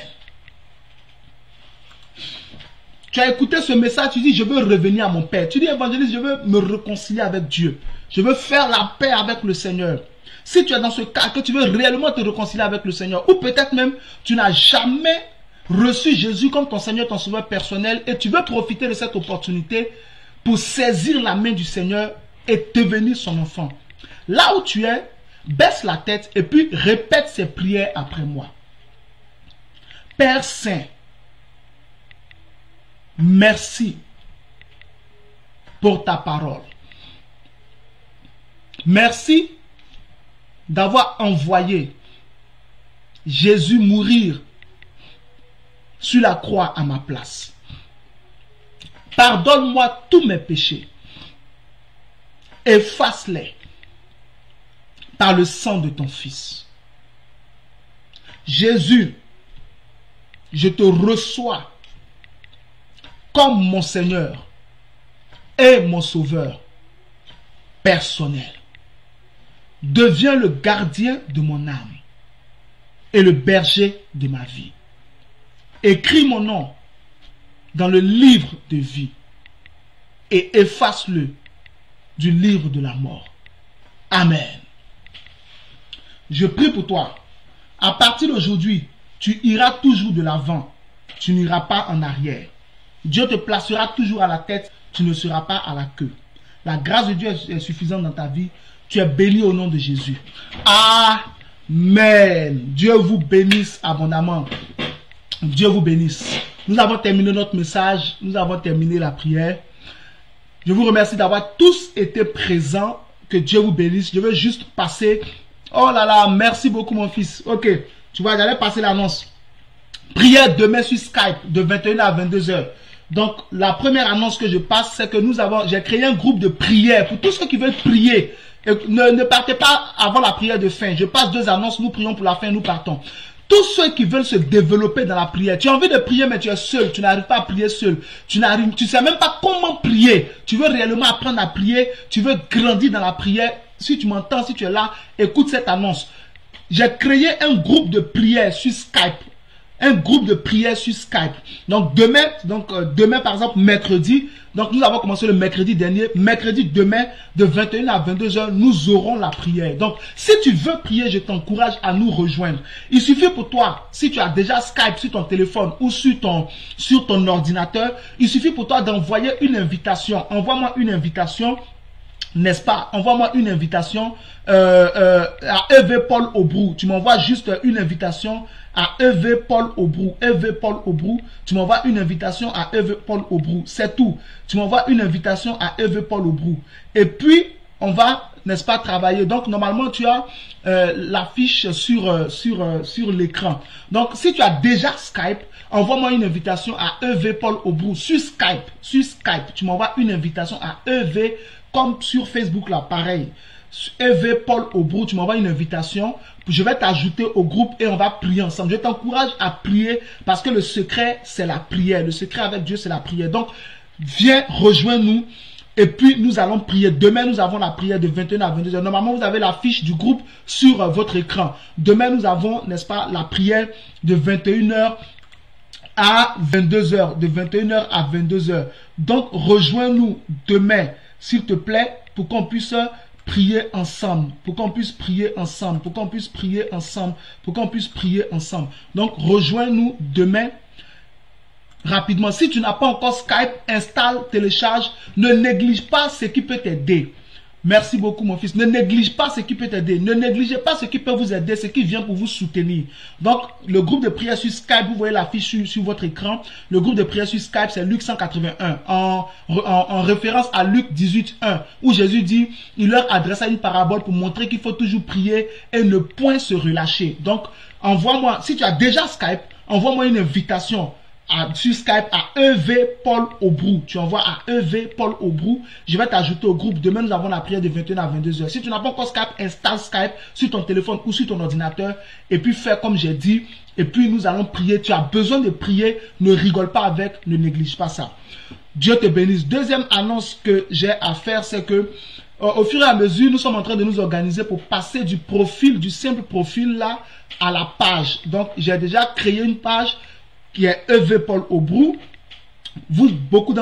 Tu as écouté ce message, tu dis je veux revenir à mon Père. Tu dis évangéliste, je veux me réconcilier avec Dieu. Je veux faire la paix avec le Seigneur. Si tu es dans ce cas, que tu veux réellement te réconcilier avec le Seigneur, ou peut-être même tu n'as jamais reçu Jésus comme ton Seigneur, ton sauveur personnel, et tu veux profiter de cette opportunité pour saisir la main du Seigneur et devenir son enfant. Là où tu es, baisse la tête et puis répète ces prières après moi. Père Saint, merci pour ta parole. Merci d'avoir envoyé Jésus mourir sur la croix à ma place. Pardonne-moi tous mes péchés. Efface-les par le sang de ton Fils. Jésus, je te reçois comme mon Seigneur et mon Sauveur personnel. Deviens le gardien de mon âme et le berger de ma vie. Écris mon nom dans le livre de vie et efface-le du livre de la mort. Amen. Je prie pour toi. À partir d'aujourd'hui, tu iras toujours de l'avant. Tu n'iras pas en arrière. Dieu te placera toujours à la tête. Tu ne seras pas à la queue. La grâce de Dieu est suffisante dans ta vie. Tu es béni au nom de Jésus. Amen. Dieu vous bénisse abondamment. Dieu vous bénisse. Nous avons terminé notre message. Nous avons terminé la prière. Je vous remercie d'avoir tous été présents. Que Dieu vous bénisse. Je veux juste passer. Oh là là, merci beaucoup mon fils. Ok, tu vois, j'allais passer l'annonce. Prière demain sur Skype de 21h à 22h. Donc, la première annonce que je passe, c'est que j'ai créé un groupe de prière pour tous ceux qui veulent prier. Et ne partez pas avant la prière de fin. Je passe 2 annonces, nous prions pour la fin, nous partons. Tous ceux qui veulent se développer dans la prière. Tu as envie de prier, mais tu es seul. Tu n'arrives pas à prier seul. Tu sais même pas comment prier. Tu veux réellement apprendre à prier. Tu veux grandir dans la prière. Si tu m'entends, si tu es là, écoute cette annonce. J'ai créé un groupe de prière sur Skype. Un groupe de prière sur Skype. Donc demain par exemple, mercredi. Donc nous avons commencé le mercredi dernier. Mercredi demain, de 21h à 22h, nous aurons la prière. Donc si tu veux prier, je t'encourage à nous rejoindre. Il suffit pour toi, si tu as déjà Skype sur ton téléphone ou sur ton ordinateur, il suffit pour toi d'envoyer une invitation. Envoie-moi une invitation. N'est-ce pas? Envoie-moi une invitation à EV Paul Aubrou. Tu m'envoies juste une invitation à EV Paul Aubrou. EV Paul Aubrou. Tu m'envoies une invitation à EV Paul Aubrou. C'est tout. Tu m'envoies une invitation à EV Paul Aubrou. Et puis, on va, n'est-ce pas, travailler. Donc, normalement, tu as l'affiche sur l'écran. Donc, si tu as déjà Skype, envoie-moi une invitation à EV Paul Aubrou sur Skype. Sur Skype, tu m'envoies une invitation à EV comme sur Facebook là, pareil. EV Paul Aubrou, tu m'envoies une invitation. Je vais t'ajouter au groupe et on va prier ensemble. Je t'encourage à prier parce que le secret, c'est la prière. Le secret avec Dieu, c'est la prière. Donc, viens, rejoins-nous. Et puis, nous allons prier. Demain, nous avons la prière de 21h à 22h. Normalement, vous avez la fiche du groupe sur votre écran. Demain, nous avons, n'est-ce pas, la prière de 21h à 22h. De 21h à 22h. Donc, rejoins-nous demain, s'il te plaît, pour qu'on puisse prier ensemble, pour qu'on puisse prier ensemble, pour qu'on puisse prier ensemble, pour qu'on puisse prier ensemble. Donc, rejoins-nous demain rapidement. Si tu n'as pas encore Skype, installe, télécharge. Ne néglige pas ce qui peut t'aider. Merci beaucoup mon fils. Ne néglige pas ce qui peut t'aider. Ne négligez pas ce qui peut vous aider, ce qui vient pour vous soutenir. Donc, le groupe de prière sur Skype, vous voyez l'affiche sur votre écran. Le groupe de prière sur Skype, c'est Luc 181. En référence à Luc 18:1, où Jésus dit, il leur adressa une parabole pour montrer qu'il faut toujours prier et ne point se relâcher. Donc, envoie-moi, si tu as déjà Skype, envoie-moi une invitation sur Skype à EV Paul Aubrou. Tu envoies à EV Paul Aubrou. Je vais t'ajouter au groupe. Demain, nous avons la prière de 21h à 22h. Si tu n'as pas encore Skype, installe Skype sur ton téléphone ou sur ton ordinateur. Et puis, fais comme j'ai dit. Et puis, nous allons prier. Tu as besoin de prier. Ne rigole pas avec. Ne néglige pas ça. Dieu te bénisse. Deuxième annonce que j'ai à faire, c'est que au fur et à mesure, nous sommes en train de nous organiser pour passer du profil, du simple profil là, à la page. Donc, j'ai déjà créé une page qui est EV Paul Aubrou.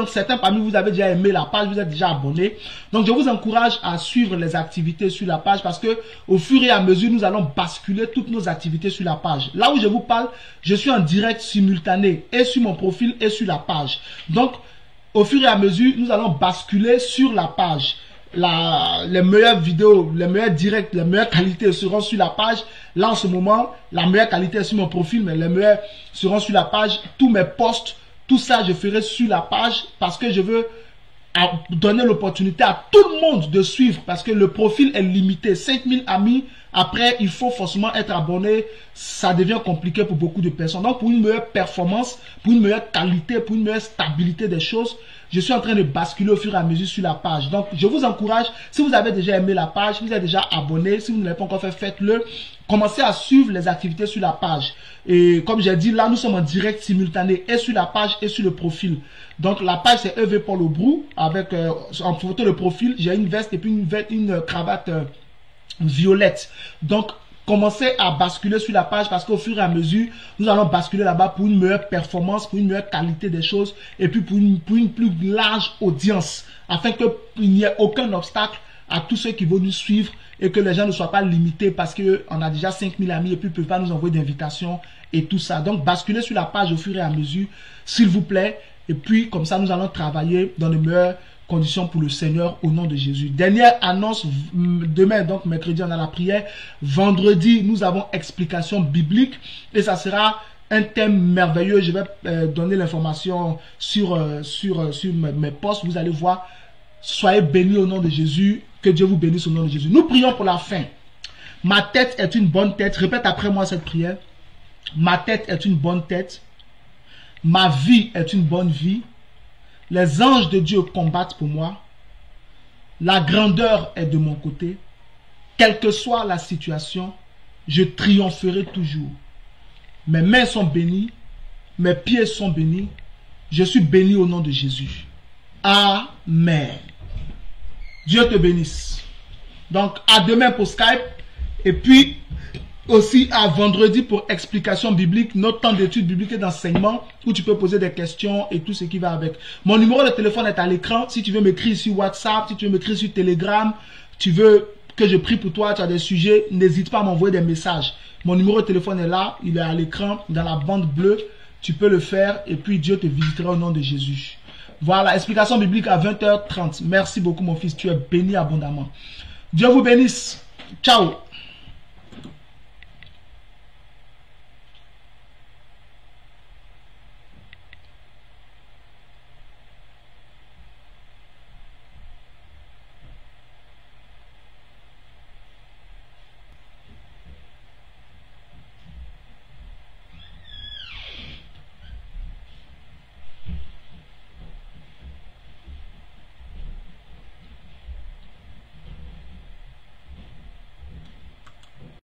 Certains parmi vous avez déjà aimé la page, vous êtes déjà abonné. Donc je vous encourage à suivre les activités sur la page parce que au fur et à mesure, nous allons basculer toutes nos activités sur la page. Là où je vous parle, je suis en direct simultané et sur mon profil et sur la page. Donc au fur et à mesure, nous allons basculer sur la page. Les meilleures vidéos, les meilleurs directs, les meilleures qualités seront sur la page. Là en ce moment, la meilleure qualité est sur mon profil, mais les meilleurs seront sur la page. Tous mes posts, tout ça je ferai sur la page parce que je veux donner l'opportunité à tout le monde de suivre parce que le profil est limité. 5000 amis, après il faut forcément être abonné. Ça devient compliqué pour beaucoup de personnes. Donc pour une meilleure performance, pour une meilleure qualité, pour une meilleure stabilité des choses, je suis en train de basculer au fur et à mesure sur la page. Donc, je vous encourage, si vous avez déjà aimé la page, si vous êtes déjà abonné, si vous ne l'avez pas encore fait, faites-le. Commencez à suivre les activités sur la page. Et comme j'ai dit, là, nous sommes en direct simultané et sur la page et sur le profil. Donc, la page, c'est EV Paul Aubrou avec en photo de profil. J'ai une veste et puis une cravate violette. Donc, commencez à basculer sur la page parce qu'au fur et à mesure, nous allons basculer là-bas pour une meilleure performance, pour une meilleure qualité des choses et puis pour une plus large audience afin qu'il n'y ait aucun obstacle à tous ceux qui vont nous suivre et que les gens ne soient pas limités parce qu'on a déjà 5000 amis et puis ils ne peuvent pas nous envoyer d'invitations et tout ça. Donc, basculez sur la page au fur et à mesure, s'il vous plaît. Et puis, comme ça, nous allons travailler dans les meilleures conditions pour le Seigneur au nom de Jésus. Dernière annonce, demain, donc mercredi, on a la prière. Vendredi, nous avons explication biblique et ça sera un thème merveilleux. Je vais donner l'information sur mes posts. Vous allez voir Soyez bénis au nom de Jésus. Que Dieu vous bénisse au nom de Jésus. Nous prions pour la fin. Ma tête est une bonne tête. Répète après moi cette prière. Ma tête est une bonne tête. Ma vie est une bonne vie. Les anges de Dieu combattent pour moi. La grandeur est de mon côté. Quelle que soit la situation, je triompherai toujours. Mes mains sont bénies. Mes pieds sont bénis. Je suis béni au nom de Jésus. Amen. Dieu te bénisse. Donc, à demain pour Skype. Et puis, aussi à vendredi pour explication biblique, notre temps d'études bibliques et d'enseignement, où tu peux poser des questions et tout ce qui va avec. Mon numéro de téléphone est à l'écran. Si tu veux m'écrire sur WhatsApp, si tu veux m'écrire sur Telegram, tu veux que je prie pour toi, tu as des sujets, n'hésite pas à m'envoyer des messages. Mon numéro de téléphone est là, il est à l'écran, dans la bande bleue. Tu peux le faire et puis Dieu te visitera au nom de Jésus. Voilà, explication biblique à 20h30. Merci beaucoup mon fils, tu es béni abondamment. Dieu vous bénisse. Ciao.